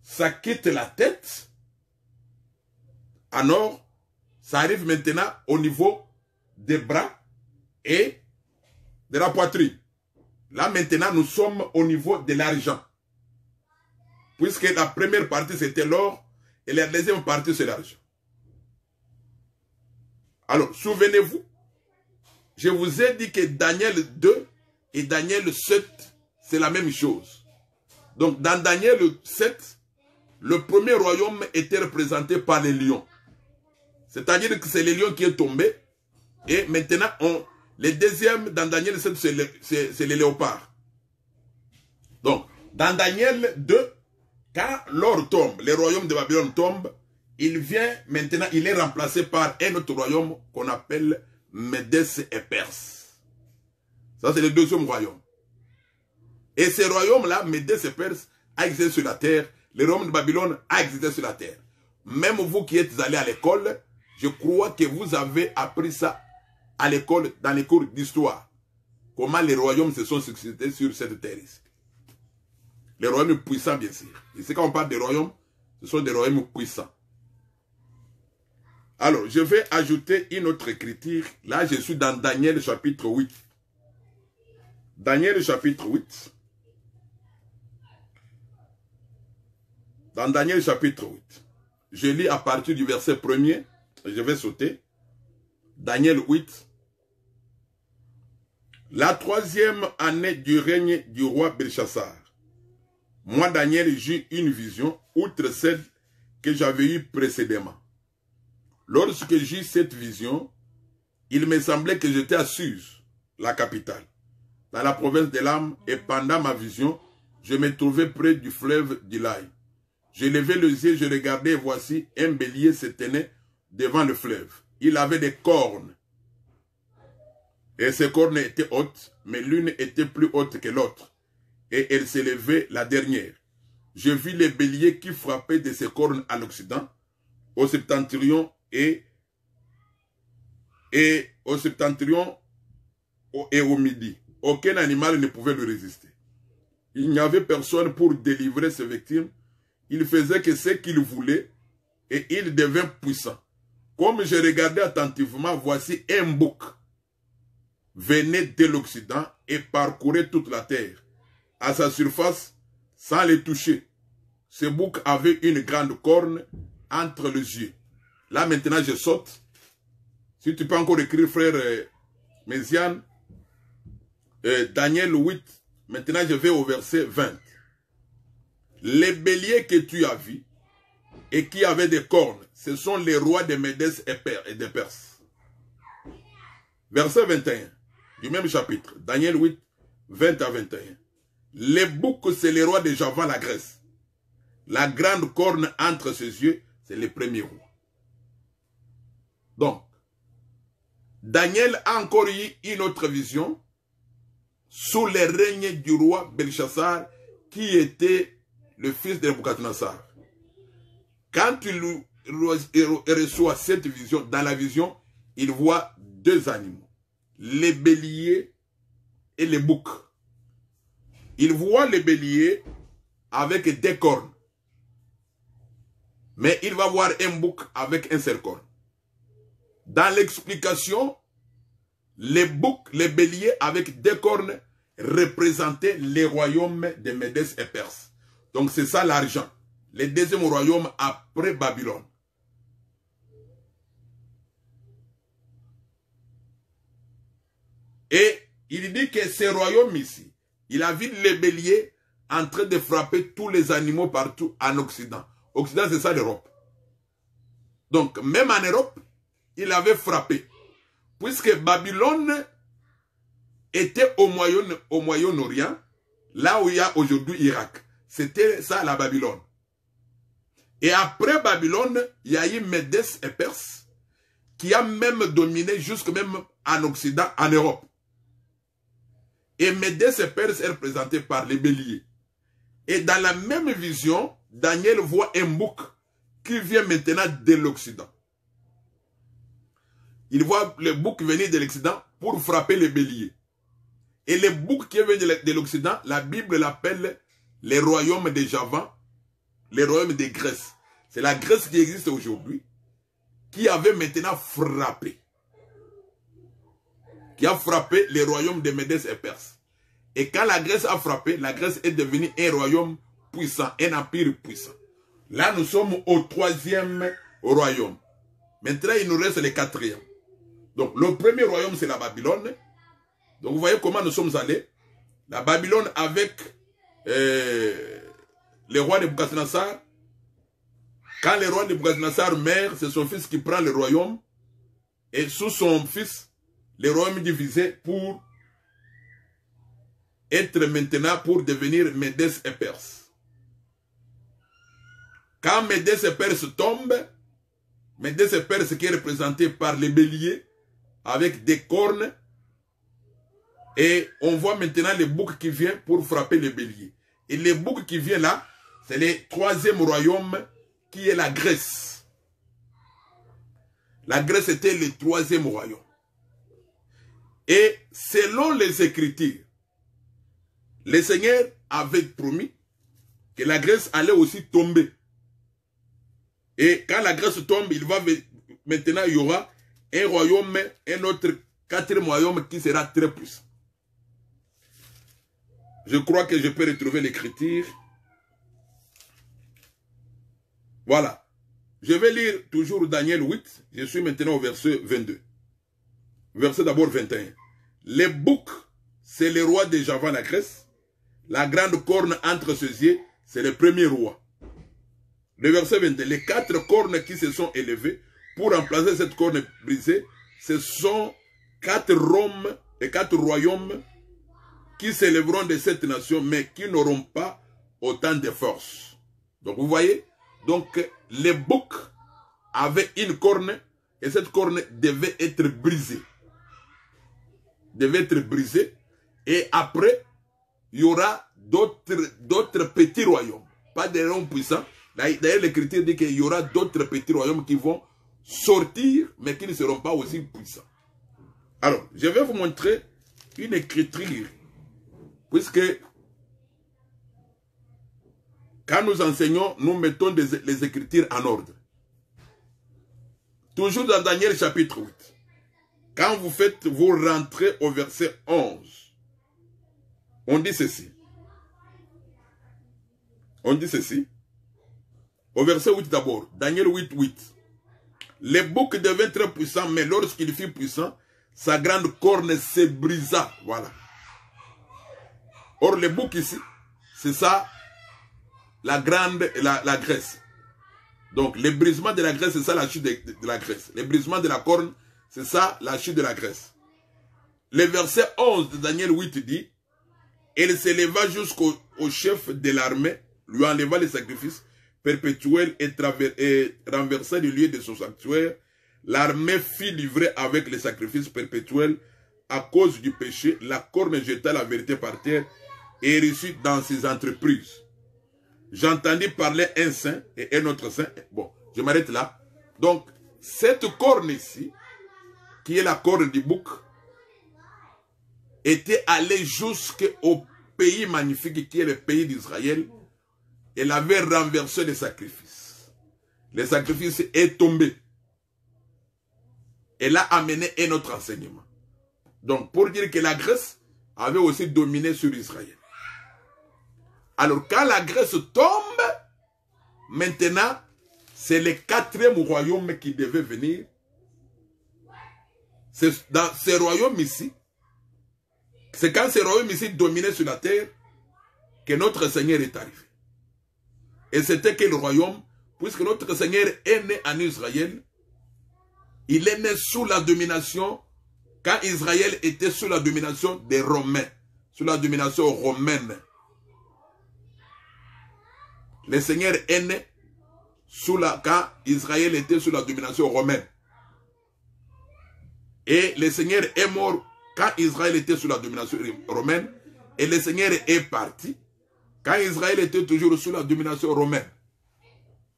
ça quitte la tête. Alors, ça arrive maintenant au niveau des bras et de la poitrine. Là, maintenant, nous sommes au niveau de l'argent. Puisque la première partie, c'était l'or, et la deuxième partie, c'est l'argent. Alors, souvenez-vous, je vous ai dit que Daniel 2 et Daniel 7, c'est la même chose. Donc, dans Daniel 7, le premier royaume était représenté par les lions. C'est-à-dire que c'est les lions qui est tombé. Et maintenant, les deuxièmes, dans Daniel 7, c'est les léopards. Donc, dans Daniel 2, quand l'or tombe, le royaume de Babylone tombe, il vient, maintenant, il est remplacé par un autre royaume qu'on appelle Médès et Perse. Ça, c'est le deuxième royaume. Et ce royaume-là, Médès et Perse, a existé sur la terre. Le royaume de Babylone a existé sur la terre. Même vous qui êtes allés à l'école, je crois que vous avez appris ça à l'école, dans les cours d'histoire. Comment les royaumes se sont succédés sur cette terre ici. Les royaumes puissants, bien sûr. Ici, quand on parle des royaumes, ce sont des royaumes puissants. Alors, je vais ajouter une autre écriture. Là, je suis dans Daniel chapitre 8. Daniel chapitre 8. Dans Daniel chapitre 8. Je lis à partir du verset 1er. Je vais sauter. Daniel 8. La 3e année du règne du roi Belchassar. Moi, Daniel, j'eus une vision, outre celle que j'avais eue précédemment. Lorsque j'eus cette vision, il me semblait que j'étais à Suse, la capitale, dans la province de l'âme, et pendant ma vision, je me trouvais près du fleuve d'Ilaï. Je levai les yeux, je regardais, et voici, un bélier se tenait devant le fleuve. Il avait des cornes. Et ces cornes étaient hautes, mais l'une était plus haute que l'autre. Et elle s'élevait la dernière. Je vis les béliers qui frappaient de ses cornes à l'Occident, au septentrion et au septentrion et au midi. Aucun animal ne pouvait lui résister. Il n'y avait personne pour délivrer ses victimes. Il faisait que ce qu'il voulait et il devint puissant. Comme je regardais attentivement, voici un bouc venait de l'Occident et parcourait toute la terre. À sa surface, sans les toucher. Ce bouc avait une grande corne entre les yeux. Là, maintenant, je saute. Si tu peux encore écrire, frère Méziane, Daniel 8, maintenant je vais au verset 20. Les béliers que tu as vus et qui avaient des cornes, ce sont les rois de Médès et de Perse. Verset 21, du même chapitre, Daniel 8, 20 à 21. Les boucs, c'est les rois de Javan, la Grèce. La grande corne entre ses yeux, c'est le premier roi. Donc, Daniel a encore eu une autre vision sous le règne du roi Belchassar, qui était le fils de Nebuchadnezzar. Quand il reçoit cette vision, dans la vision, il voit deux animaux, les béliers et les boucs. Il voit les béliers avec des cornes. Mais il va voir un bouc avec un seul corne. Dans l'explication, les boucs, les béliers avec des cornes représentaient les royaumes de Médès et Perse. Donc c'est ça l'argent. Le deuxième royaume après Babylone. Et il dit que ce royaume ici, il a vu les béliers en train de frapper tous les animaux partout en Occident. Occident, c'est ça l'Europe. Donc, même en Europe, il avait frappé. Puisque Babylone était au Moyen-Orient, là où il y a aujourd'hui Irak. C'était ça la Babylone. Et après Babylone, il y a eu Médès et Perse, qui a même dominé jusque même en Occident, en Europe. Et Médès et Perse est représenté par les béliers. Et dans la même vision, Daniel voit un bouc qui vient maintenant de l'Occident. Il voit le bouc venir de l'Occident pour frapper les béliers. Et le bouc qui vient de l'Occident, la Bible l'appelle les royaumes de Javan, les royaumes de Grèce. C'est la Grèce qui existe aujourd'hui, qui avait maintenant frappé. Qui a frappé les royaumes de Médès et Perse. Et quand la Grèce a frappé, la Grèce est devenue un royaume puissant, un empire puissant. Là, nous sommes au 3e royaume. Maintenant, il nous reste le 4e. Donc, le premier royaume, c'est la Babylone. Donc, vous voyez comment nous sommes allés. La Babylone avec le roi de Nebuchadnezzar. Quand le roi de Nebuchadnezzar meurt, c'est son fils qui prend le royaume. Et sous son fils, le royaume est divisé pour être maintenant, pour devenir Médès et Perse. Quand Médès et Perse tombent, Médès et Perse qui est représenté par les béliers avec des cornes. Et on voit maintenant le bouc qui vient pour frapper les béliers. Et le bouc qui vient là, c'est le 3e royaume qui est la Grèce. La Grèce était le 3e royaume. Et selon les Écritures, le Seigneur avait promis que la Grèce allait aussi tomber. Et quand la Grèce tombe, maintenant il y aura un royaume, un autre 4e royaume qui sera très puissant. Je crois que je peux retrouver l'écriture. Voilà. Je vais lire toujours Daniel 8. Je suis maintenant au verset 22. Verset d'abord 21. Le bouc, c'est le roi de Javan, la Grèce. La grande corne entre ses yeux, c'est le premier roi. Le verset 22. Les 4 cornes qui se sont élevées pour remplacer cette corne brisée, ce sont 4 roms et 4 royaumes qui s'élèveront de cette nation, mais qui n'auront pas autant de force. Donc vous voyez, donc le bouc avait une corne, et cette corne devait être brisée. Devait être brisée, et après, il y aura d'autres petits royaumes. Pas des royaumes puissants. D'ailleurs, l'Écriture dit qu'il y aura d'autres petits royaumes qui vont sortir, mais qui ne seront pas aussi puissants. Alors, je vais vous montrer une écriture. Puisque quand nous enseignons, nous mettons les Écritures en ordre. Toujours dans Daniel chapitre 8. Quand vous rentrez au verset 11, on dit ceci. On dit ceci. Au verset 8 d'abord, Daniel 8, 8. Le bouc devint très puissant, mais lorsqu'il fut puissant, sa grande corne se brisa. Voilà. Or, le bouc ici, c'est ça, la Grèce. Donc, le brisement de la Grèce, c'est ça la chute de la Grèce. Le brisement de la corne, c'est ça la chute de la Grèce. Le verset 11 de Daniel 8 dit, il s'éleva jusqu'au chef de l'armée, lui enleva les sacrifices perpétuels et renversa le lieu de son sanctuaire. L'armée fit livrer avec les sacrifices perpétuels à cause du péché. La corne jeta la vérité par terre et réussit dans ses entreprises. J'entendis parler un saint et un autre saint. Bon, je m'arrête là. Donc, cette corne ici, qui est la corne du bouc, était allée jusqu'au pays magnifique qui est le pays d'Israël. Elle avait renversé les sacrifices. Le sacrifice est tombé. Elle a amené un autre enseignement. Donc, pour dire que la Grèce avait aussi dominé sur Israël. Alors, quand la Grèce tombe, maintenant, c'est le 4e royaume qui devait venir. C'est dans ce royaume ici, c'est quand ce royaume ici dominait sur la terre, que notre Seigneur est arrivé. Et c'était quel royaume? Puisque notre Seigneur est né en Israël, Il est né sous la domination, quand Israël était sous la domination des Romains, sous la domination romaine. Le Seigneur est né quand Israël était sous la domination romaine. Et le Seigneur est mort quand Israël était sous la domination romaine. Et le Seigneur est parti quand Israël était toujours sous la domination romaine.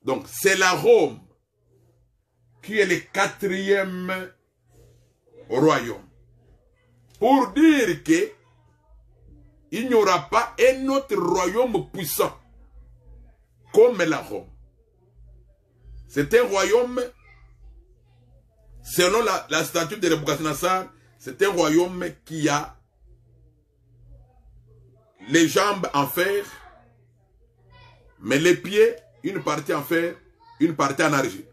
Donc c'est la Rome qui est le 4e royaume. Pour dire que il n'y aura pas un autre royaume puissant comme la Rome. C'est un royaume, selon la statue de Nebuchadnezzar, c'est un royaume qui a les jambes en fer, mais les pieds, une partie en fer, une partie en argile.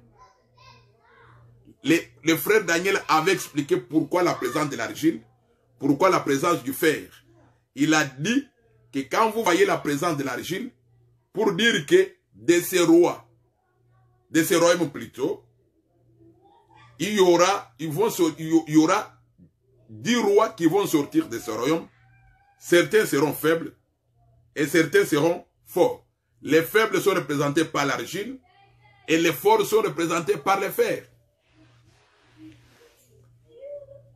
Le frère Daniel avait expliqué pourquoi la présence de l'argile, pourquoi la présence du fer. Il a dit que quand vous voyez la présence de l'argile, pour dire que de ces rois, de ces royaumes plutôt, il y aura 10 rois qui vont sortir de ce royaume. Certains seront faibles et certains seront forts. Les faibles sont représentés par l'argile et les forts sont représentés par le fer.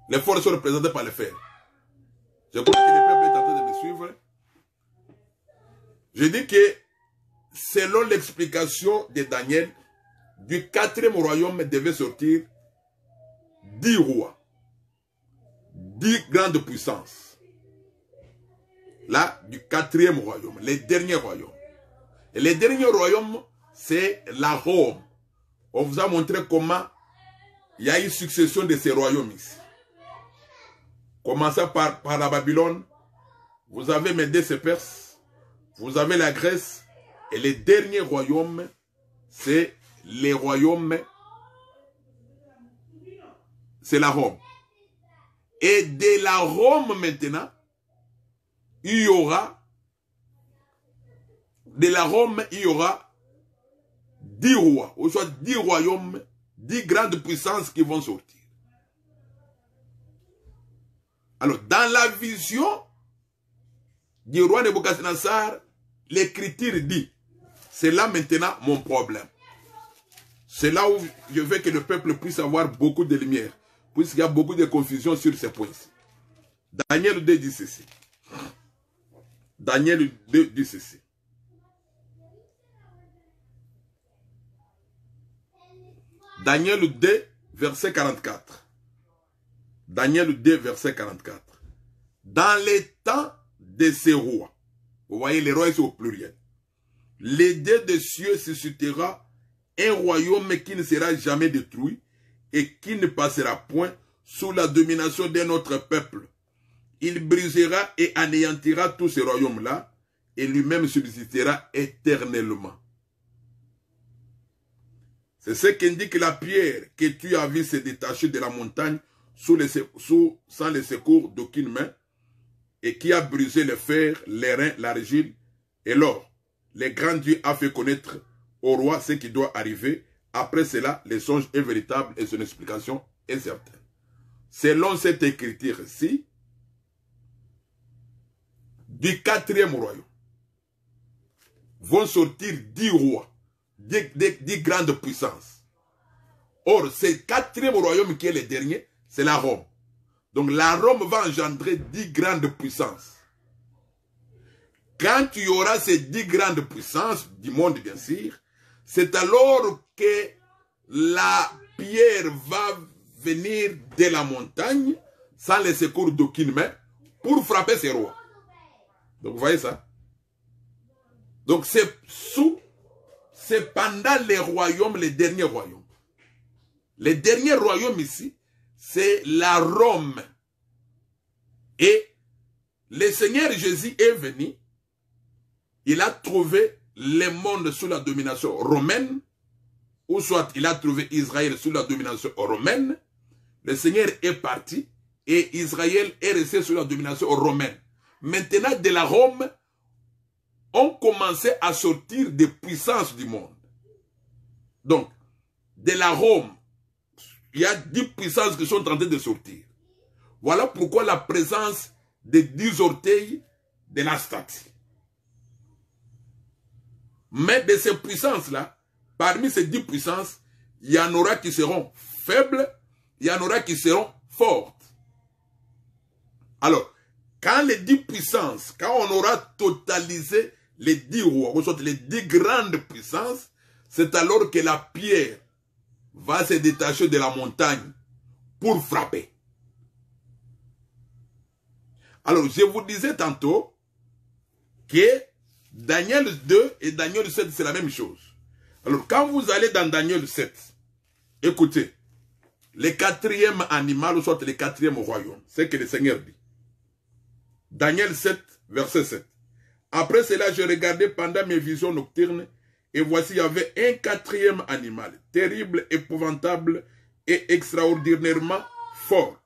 Les forts sont représentés par le fer. Je crois que le peuple est en train de me suivre. Je dis que selon l'explication de Daniel, du 4e royaume devait sortir 10 rois, 10 grandes puissances. Là, du 4e royaume, les derniers royaumes. Et les derniers royaumes, c'est la Rome. On vous a montré comment il y a une succession de ces royaumes ici. Commençant par la Babylone, vous avez Médée-Perse, vous avez la Grèce, et les derniers royaumes, c'est les royaumes, c'est la Rome. Et de la Rome maintenant, il y aura, de la Rome, il y aura 10 rois, ou soit 10 royaumes, 10 grandes puissances qui vont sortir. Alors, dans la vision du roi Nebuchadnezzar, l'écriture dit, c'est là maintenant mon problème. C'est là où je veux que le peuple puisse avoir beaucoup de lumière, puisqu'il y a beaucoup de confusion sur ces points-ci. Daniel 2 dit ceci. Daniel 2 dit ceci. Daniel 2, verset 44. Daniel 2, verset 44. Dans les temps de ces rois, vous voyez, les rois sont au pluriel. Les deux des cieux suscitera un royaume qui ne sera jamais détruit et qui ne passera point sous la domination d'un autre peuple. Il brisera et anéantira tous ces royaumes-là et lui-même subsistera éternellement. C'est ce qu'indique la pierre que tu as vu se détacher de la montagne sans le secours d'aucune main et qui a brisé le fer, les reins, l'argile et l'or. Le grand Dieu a fait connaître au roi ce qui doit arriver. Après cela, le songe est véritable et son explication est certaine. Selon cette écriture-ci, du 4e royaume vont sortir 10 rois, 10 grandes puissances. Or, ce 4e royaume qui est le dernier, c'est la Rome. Donc la Rome va engendrer 10 grandes puissances. Quand il y aura ces 10 grandes puissances du monde, bien sûr, c'est alors que la pierre va venir de la montagne, sans le secours d'aucune main, pour frapper ces rois. Donc vous voyez ça? Donc c'est pendant les royaumes, les derniers royaumes. Les derniers royaumes ici, c'est la Rome. Et le Seigneur Jésus est venu, il a trouvé le monde sous la domination romaine, ou soit il a trouvé Israël sous la domination romaine. Le Seigneur est parti et Israël est resté sous la domination romaine. Maintenant, de la Rome, on commençait à sortir des puissances du monde. Donc, de la Rome, il y a 10 puissances qui sont en train de sortir. Voilà pourquoi la présence des 10 orteils de la statue. Mais de ces puissances-là, parmi ces 10 puissances, il y en aura qui seront faibles, il y en aura qui seront fortes. Alors, quand les 10 puissances, quand on aura totalisé les 10 rois, les 10 grandes puissances, c'est alors que la pierre va se détacher de la montagne pour frapper. Alors, je vous disais tantôt que Daniel 2 et Daniel 7, c'est la même chose. Alors, quand vous allez dans Daniel 7, écoutez, le 4e animal, ou soit le 4e royaume, c'est que le Seigneur dit. Daniel 7, verset 7. Après cela, je regardais pendant mes visions nocturnes, et voici, il y avait un 4e animal, terrible, épouvantable et extraordinairement fort.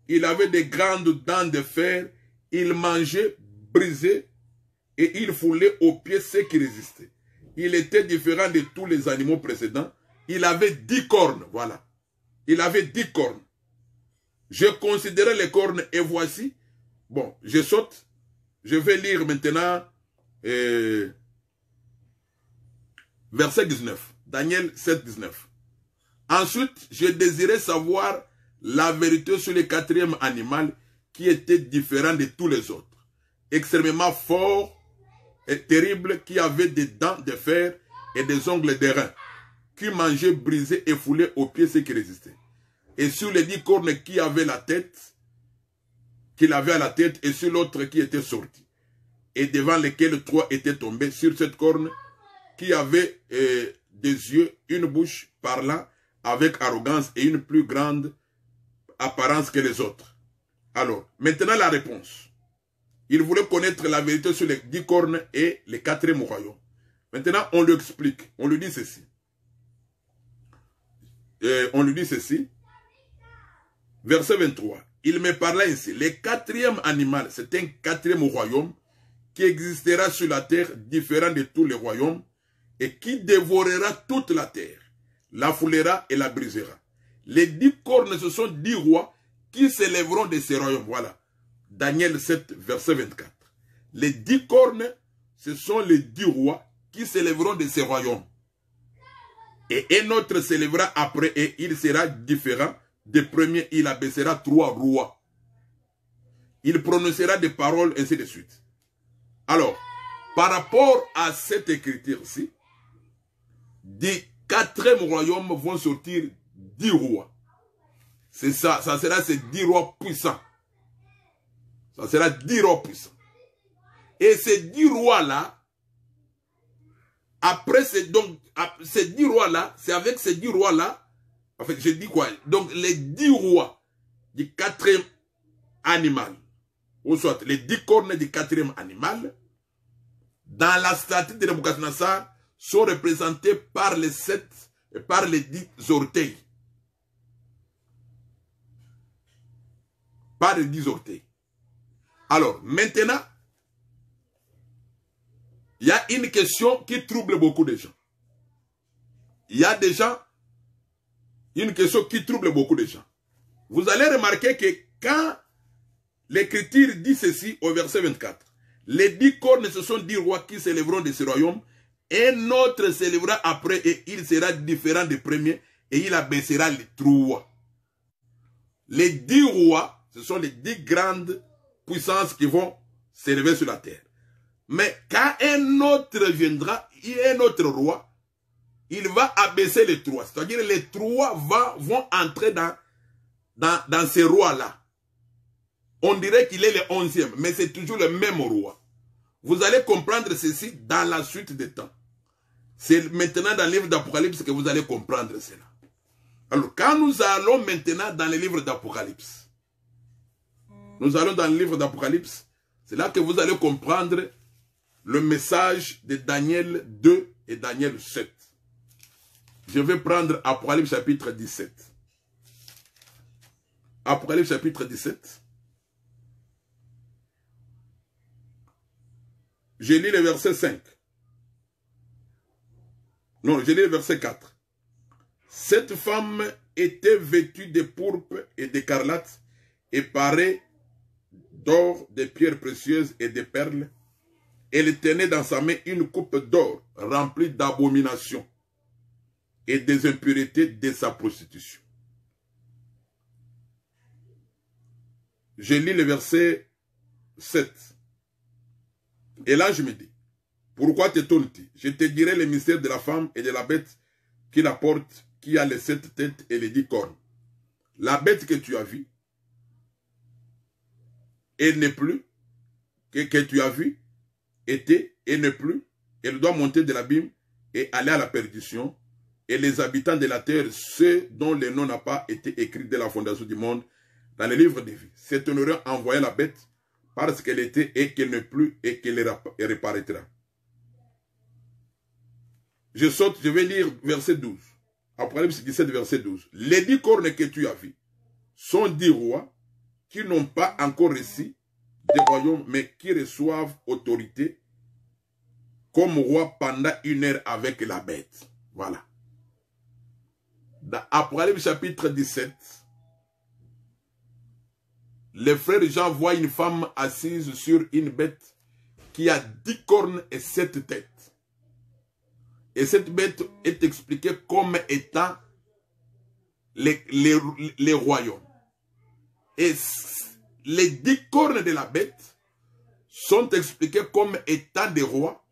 Il avait des grandes dents de fer, il mangeait, brisait, et il foulait aux pieds ceux qui résistaient. Il était différent de tous les animaux précédents. Il avait 10 cornes, voilà. Il avait 10 cornes. Je considérais les cornes, et voici, bon, je saute, je vais lire maintenant verset 19, Daniel 7, 19. Ensuite, je désirais savoir la vérité sur le 4e animal qui était différent de tous les autres, extrêmement fort et terrible, qui avait des dents de fer et des ongles d'airain, qui mangeait, brisait et foulait aux pieds ceux qui résistaient. Et sur les 10 cornes qui avaient la tête, qu'il avait à la tête, et sur l'autre qui était sorti, et devant lesquels 3 étaient tombés, sur cette corne qui avait des yeux, une bouche parlant avec arrogance et une plus grande apparence que les autres. Alors, maintenant la réponse. Il voulait connaître la vérité sur les 10 cornes et les 4e royaume. Maintenant, on lui explique. On lui dit ceci. On lui dit ceci. Verset 23. Il me parla ainsi. Le 4e animal, c'est un 4e royaume qui existera sur la terre, différent de tous les royaumes, et qui dévorera toute la terre, la foulera et la brisera. Les 10 cornes, ce sont 10 rois qui s'élèveront de ces royaumes. Voilà. Daniel 7, verset 24. Les 10 cornes, ce sont les 10 rois qui s'élèveront de ces royaumes. Et un autre s'élèvera après et il sera différent des premiers. Il abaissera 3 rois. Il prononcera des paroles, ainsi de suite. Alors, par rapport à cette écriture-ci, des 4e royaumes vont sortir 10 rois. C'est ça, ça sera ces 10 rois puissants. Ça sera 10 rois puissants. Et ces 10 rois-là, après, ces 10 rois-là, c'est avec ces 10 rois-là, en fait, je dis quoi? Donc, les 10 rois du 4e animal, ou soit les 10 cornes du 4e animal, dans la statue de Nebuchadnezzar, sont représentés par les 7 et par les 10 orteils. Par les 10 orteils. Alors, maintenant, il y a une question qui trouble beaucoup de gens. Il y a des gens, une question qui trouble beaucoup de gens. Vous allez remarquer que quand l'Écriture dit ceci au verset 24, les 10 cornes, ce sont 10 rois qui s'élèveront de ce royaume, un autre s'élèvera après et il sera différent des premiers et il abaissera les 3. Les 10 rois, ce sont les 10 grandes puissances qui vont s'élever sur la terre. Mais quand un autre viendra, un autre roi, il va abaisser les 3. C'est-à-dire les 3 vont entrer dans ces rois-là. On dirait qu'il est le 11e, mais c'est toujours le même roi. Vous allez comprendre ceci dans la suite des temps. C'est maintenant dans le livre d'Apocalypse que vous allez comprendre cela. Alors, quand nous allons maintenant dans le livre d'Apocalypse, nous allons dans le livre d'Apocalypse, c'est là que vous allez comprendre le message de Daniel 2 et Daniel 7. Je vais prendre Apocalypse chapitre 17. Apocalypse chapitre 17. Je lis le verset 5. Non, je lis le verset 4. Cette femme était vêtue de pourpre et d'écarlate et parée d'or, de pierres précieuses et de perles. Elle tenait dans sa main une coupe d'or remplie d'abominations et des impuretés de sa prostitution. Je lis le verset 7. Et là, je me dis, pourquoi t'étonnes-tu? Je te dirai le mystère de la femme et de la bête qui la porte, qui a les 7 têtes et les 10 cornes. La bête que tu as vue, elle n'est plus, que tu as vue, était et n'est plus, elle doit monter de l'abîme et aller à la perdition. Et les habitants de la terre, ceux dont le nom n'a pas été écrit dès la fondation du monde, dans le livre de vie, s'étonneront en voyant la bête parce qu'elle était et qu'elle n'est plus et qu'elle reparaîtra. Je saute, je vais lire verset 12. Apocalypse 17, verset 12. Les 10 cornes que tu as vues sont 10 rois qui n'ont pas encore reçu des royaumes, mais qui reçoivent autorité comme roi pendant 1 heure avec la bête. Voilà. Dans Apocalypse chapitre 17, le frère Jean voit une femme assise sur une bête qui a 10 cornes et 7 têtes. Et cette bête est expliquée comme étant les royaumes. Et les 10 cornes de la bête sont expliquées comme étant des rois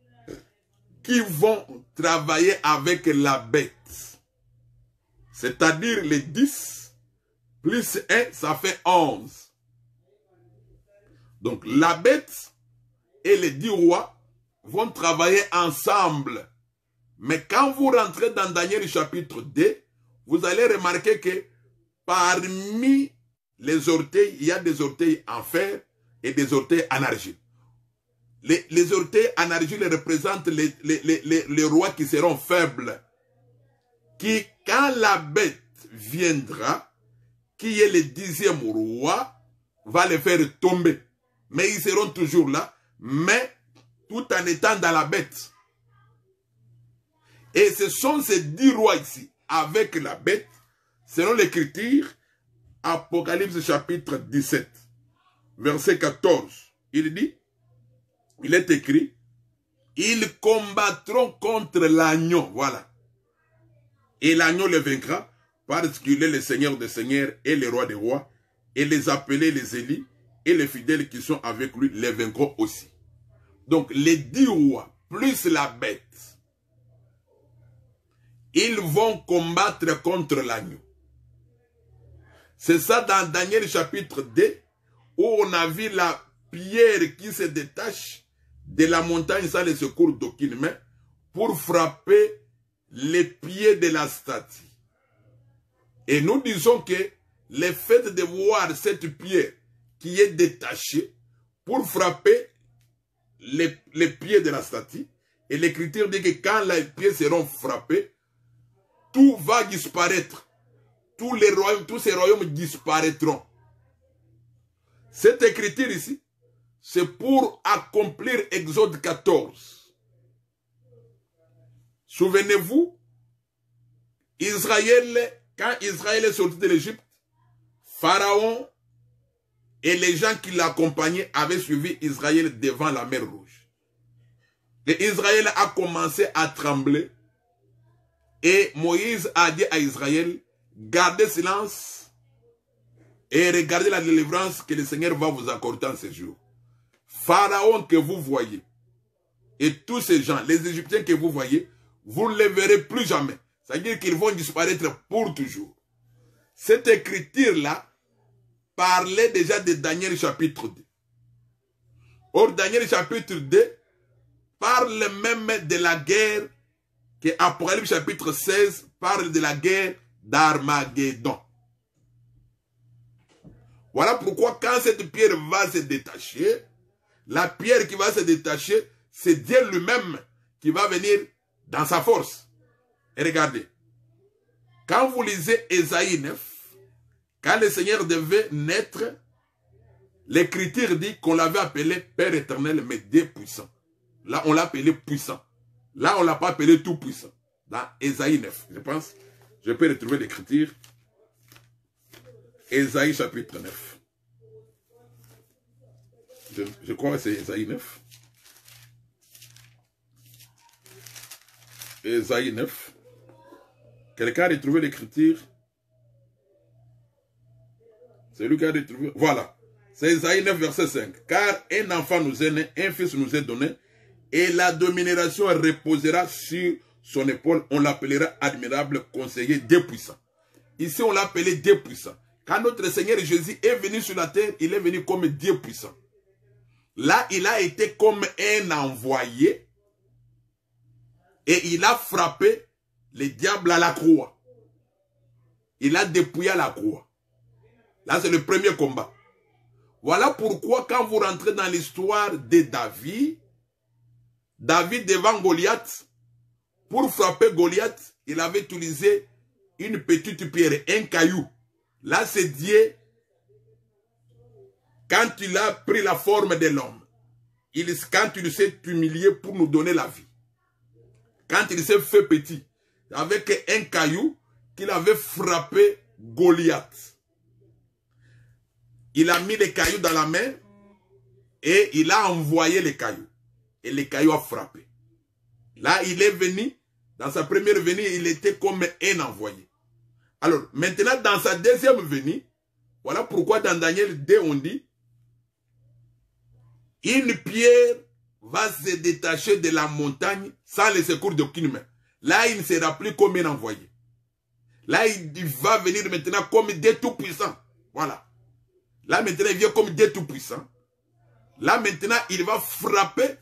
qui vont travailler avec la bête. C'est-à-dire les 10 plus 1, ça fait 11. Donc la bête et les 10 rois vont travailler ensemble. Mais quand vous rentrez dans Daniel chapitre 2, vous allez remarquer que parmi les orteils, il y a des orteils en fer et des orteils en argile. Les orteils en argile représentent les rois qui seront faibles. Qui, quand la bête viendra, qui est le 10e roi, va les faire tomber. Mais ils seront toujours là, mais tout en étant dans la bête. Et ce sont ces 10 rois ici, avec la bête, selon l'écriture, Apocalypse chapitre 17, verset 14. Il dit, il est écrit, ils combattront contre l'agneau, voilà. Et l'agneau le vaincra, parce qu'il est le Seigneur des seigneurs et le roi des rois, et les appelés, les élus, et les fidèles qui sont avec lui, les vaincront aussi. Donc, les 10 rois, plus la bête, ils vont combattre contre l'agneau. C'est ça dans Daniel chapitre 2, où on a vu la pierre qui se détache de la montagne sans le secours d'aucune main, pour frapper les pieds de la statue. Et nous disons que le fait de voir cette pierre qui est détachée pour frapper les pieds de la statue, et l'écriture dit que quand les pieds seront frappés, tout va disparaître. Tous ces royaumes disparaîtront. Cette écriture ici, c'est pour accomplir Exode 14. Souvenez-vous, Israël, quand Israël est sorti de l'Égypte, Pharaon et les gens qui l'accompagnaient avaient suivi Israël devant la mer Rouge. Et Israël a commencé à trembler. Et Moïse a dit à Israël, gardez silence et regardez la délivrance que le Seigneur va vous accorder en ce jour. Pharaon que vous voyez et tous ces gens, les Égyptiens que vous voyez, vous ne les verrez plus jamais. C'est-à-dire qu'ils vont disparaître pour toujours. Cette écriture-là parlait déjà de Daniel chapitre 2. Or, Daniel chapitre 2 parle même de la guerre que Apocalypse chapitre 16 parle de la guerre d'Armageddon. Voilà pourquoi quand cette pierre va se détacher, la pierre qui va se détacher, c'est Dieu lui-même qui va venir dans sa force. Et regardez, quand vous lisez Ésaïe 9, quand le Seigneur devait naître, l'écriture dit qu'on l'avait appelé Père éternel, mais Dieu puissant. Là, on l'a appelé puissant. Là, on ne l'a pas appelé tout puissant. Dans Ésaïe 9, je pense, je peux retrouver l'écriture Ésaïe chapitre 9. Je crois que c'est Ésaïe 9. Ésaïe 9. Quelqu'un a retrouvé l'écriture? C'est lui qui a retrouvé. Voilà. C'est Ésaïe 9, verset 5. Car un enfant nous est né, un fils nous est donné, et la domination reposera sur son épaule. On l'appellera admirable, conseiller, Dieu puissant. Ici, on l'appelait Dieu puissant. Quand notre Seigneur Jésus est venu sur la terre, il est venu comme Dieu puissant. Là, il a été comme un envoyé et il a frappé le diable à la croix. Il a dépouillé à la croix. Là, c'est le premier combat. Voilà pourquoi quand vous rentrez dans l'histoire de David, David devant Goliath, pour frapper Goliath, il avait utilisé une petite pierre, un caillou. Là, c'est Dieu, quand il a pris la forme de l'homme, quand il s'est humilié pour nous donner la vie, quand il s'est fait petit, avec un caillou qu'il avait frappé Goliath. Il a mis les cailloux dans la main et il a envoyé les cailloux. Et les cailloux a frappé. Là, il est venu, dans sa première venue, il était comme un envoyé. Alors, maintenant, dans sa deuxième venue, voilà pourquoi dans Daniel 2, on dit, une pierre va se détacher de la montagne sans le secours d'aucune main. Là, il ne sera plus comme un envoyé. Là, il va venir maintenant comme Dieu tout-puissant. Voilà. Là, maintenant, il vient comme Dieu tout-puissant. Là, maintenant, il va frapper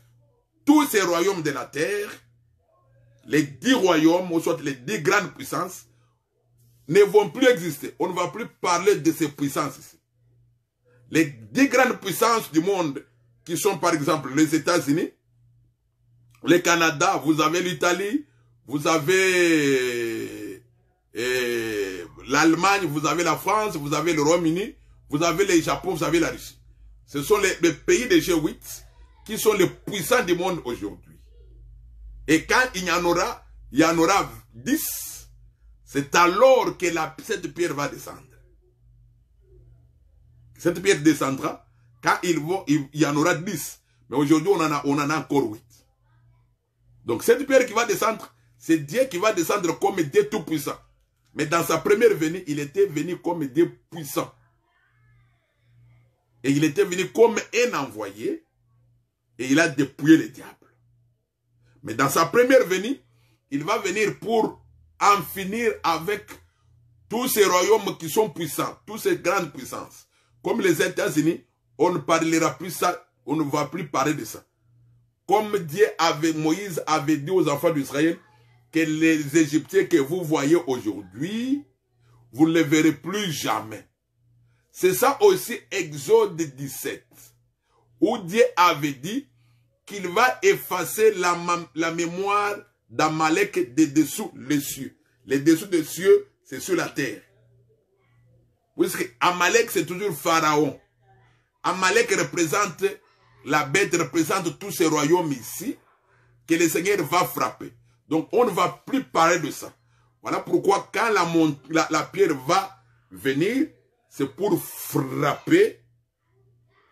tous ces royaumes de la terre. Les 10 royaumes, ou soit les 10 grandes puissances, ne vont plus exister. On ne va plus parler de ces puissances ici. Les 10 grandes puissances du monde, qui sont par exemple les États-Unis, le Canada, vous avez l'Italie, vous avez l'Allemagne, vous avez la France, vous avez le Royaume-Uni, vous avez le Japon, vous avez la Russie. Ce sont les pays des G8 qui sont les puissants du monde aujourd'hui. Et quand il y en aura 10, c'est alors que cette pierre va descendre. Cette pierre descendra quand il y en aura 10. Mais aujourd'hui, on en a encore 8. Donc cette pierre qui va descendre, c'est Dieu qui va descendre comme Dieu tout-puissant. Mais dans sa première venue, il était venu comme Dieu puissant. Et il était venu comme un envoyé. Et il a dépouillé le diable. Mais dans sa première venue, il va venir pour en finir avec tous ces royaumes qui sont puissants, toutes ces grandes puissances. Comme les États-Unis, on ne parlera plus ça, on ne va plus parler de ça. Comme Moïse avait dit aux enfants d'Israël, que les Égyptiens que vous voyez aujourd'hui, vous ne les verrez plus jamais. C'est ça aussi Exode 17, où Dieu avait dit qu'il va effacer la mémoire d'Amalek de dessous les cieux. Les dessous des cieux, c'est sur la terre. Puisque Amalek, c'est toujours Pharaon. Amalek représente, la bête représente tous ces royaumes ici, que le Seigneur va frapper. Donc on ne va plus parler de ça. Voilà pourquoi quand la pierre va venir, c'est pour frapper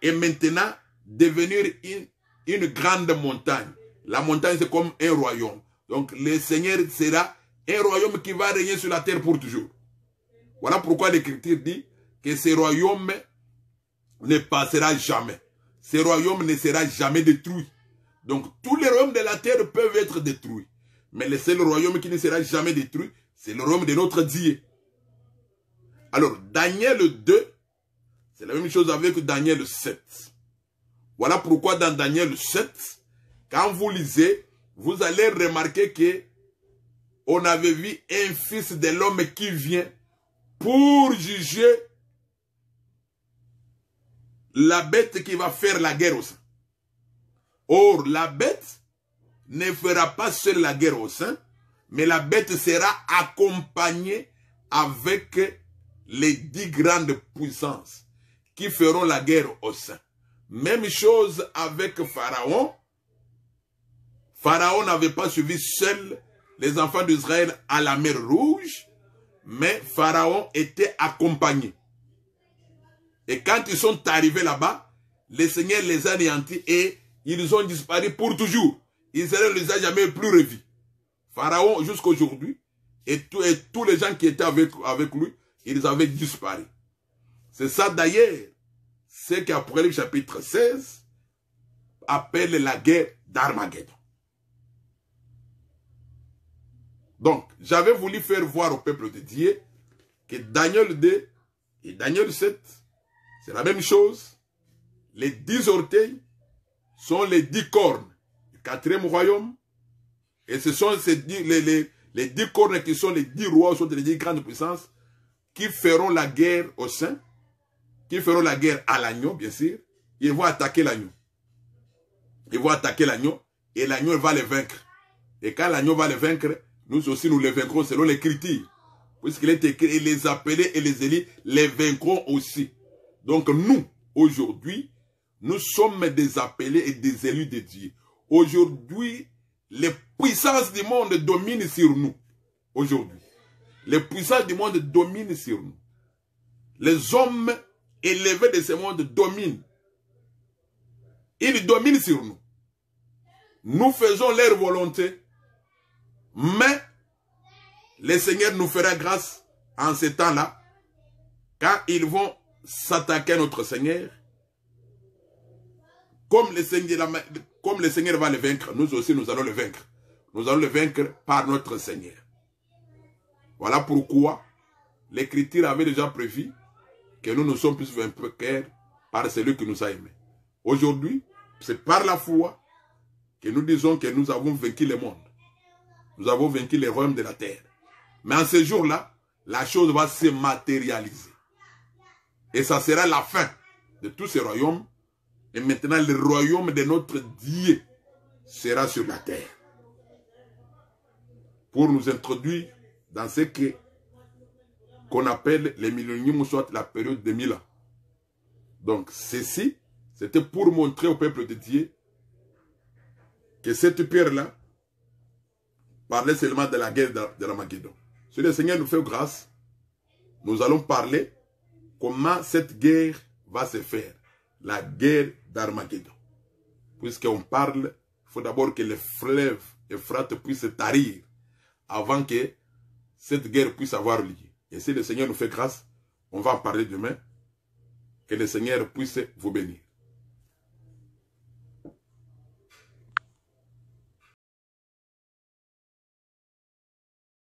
et maintenant devenir une grande montagne. La montagne, c'est comme un royaume. Donc le Seigneur sera un royaume qui va régner sur la terre pour toujours. Voilà pourquoi l'Écriture dit que ce royaume ne passera jamais. Ce royaume ne sera jamais détruit. Donc tous les royaumes de la terre peuvent être détruits. Mais le seul royaume qui ne sera jamais détruit, c'est le royaume de notre Dieu. Alors, Daniel 2, c'est la même chose avec Daniel 7. Voilà pourquoi dans Daniel 7, quand vous lisez, vous allez remarquer que on avait vu un fils de l'homme qui vient pour juger la bête qui va faire la guerre au sein. Or, la bête ne fera pas seule la guerre au sein, mais la bête sera accompagnée avec les 10 grandes puissances qui feront la guerre au sein. Même chose avec Pharaon. Pharaon n'avait pas suivi seul les enfants d'Israël à la mer Rouge, mais Pharaon était accompagné. Et quand ils sont arrivés là-bas, le Seigneur les a anéantis et ils ont disparu pour toujours. Israël ne les a jamais plus revus. Pharaon jusqu'à aujourd'hui et tous les gens qui étaient avec lui, ils avaient disparu. C'est ça d'ailleurs, ce qu'Apocalypse chapitre 16 appelle la guerre d'Armageddon. Donc, j'avais voulu faire voir au peuple de Dieu que Daniel 2 et Daniel 7, c'est la même chose. Les 10 orteils sont les 10 cornes du 4e royaume. Et ce sont les 10 cornes qui sont les 10 rois, sont les 10 grandes puissances qui feront la guerre au sein, qui feront la guerre à l'agneau, bien sûr. Ils vont attaquer l'agneau. Ils vont attaquer l'agneau et l'agneau va les vaincre. Et quand l'agneau va les vaincre, nous aussi nous les vaincrons selon l'Écriture. Puisqu'il est écrit, et les appelés et les élus les vaincront aussi. Donc nous, aujourd'hui, nous sommes des appelés et des élus de Dieu. Aujourd'hui, les puissances du monde dominent sur nous. Aujourd'hui. Les puissances du monde dominent sur nous. Les hommes élevés de ce monde dominent. Ils dominent sur nous. Nous faisons leur volonté. Mais le Seigneur nous fera grâce en ce temps-là. Quand ils vont s'attaquer à notre Seigneur. Comme le Seigneur va le vaincre, nous aussi nous allons le vaincre. Nous allons le vaincre par notre Seigneur. Voilà pourquoi l'Écriture avait déjà prévu que nous ne sommes plus vainqueurs par celui qui nous a aimés. Aujourd'hui, c'est par la foi que nous disons que nous avons vaincu le monde. Nous avons vaincu les royaumes de la terre. Mais en ce jour-là, la chose va se matérialiser. Et ça sera la fin de tous ces royaumes. Et maintenant, le royaume de notre Dieu sera sur la terre. Pour nous introduire dans ce qu'on appelle les milléniums, soit la période de 1000 ans. Donc, ceci, c'était pour montrer au peuple de Dieu que cette pierre-là parlait seulement de la guerre de l'Armageddon. Si le Seigneur nous fait grâce, nous allons parler comment cette guerre va se faire. La guerre d'Armageddon. Puisqu'on parle, il faut d'abord que le fleuve Euphrate puisse tarir avant que cette guerre puisse avoir lieu. Et si le Seigneur nous fait grâce, on va en parler demain. Que le Seigneur puisse vous bénir.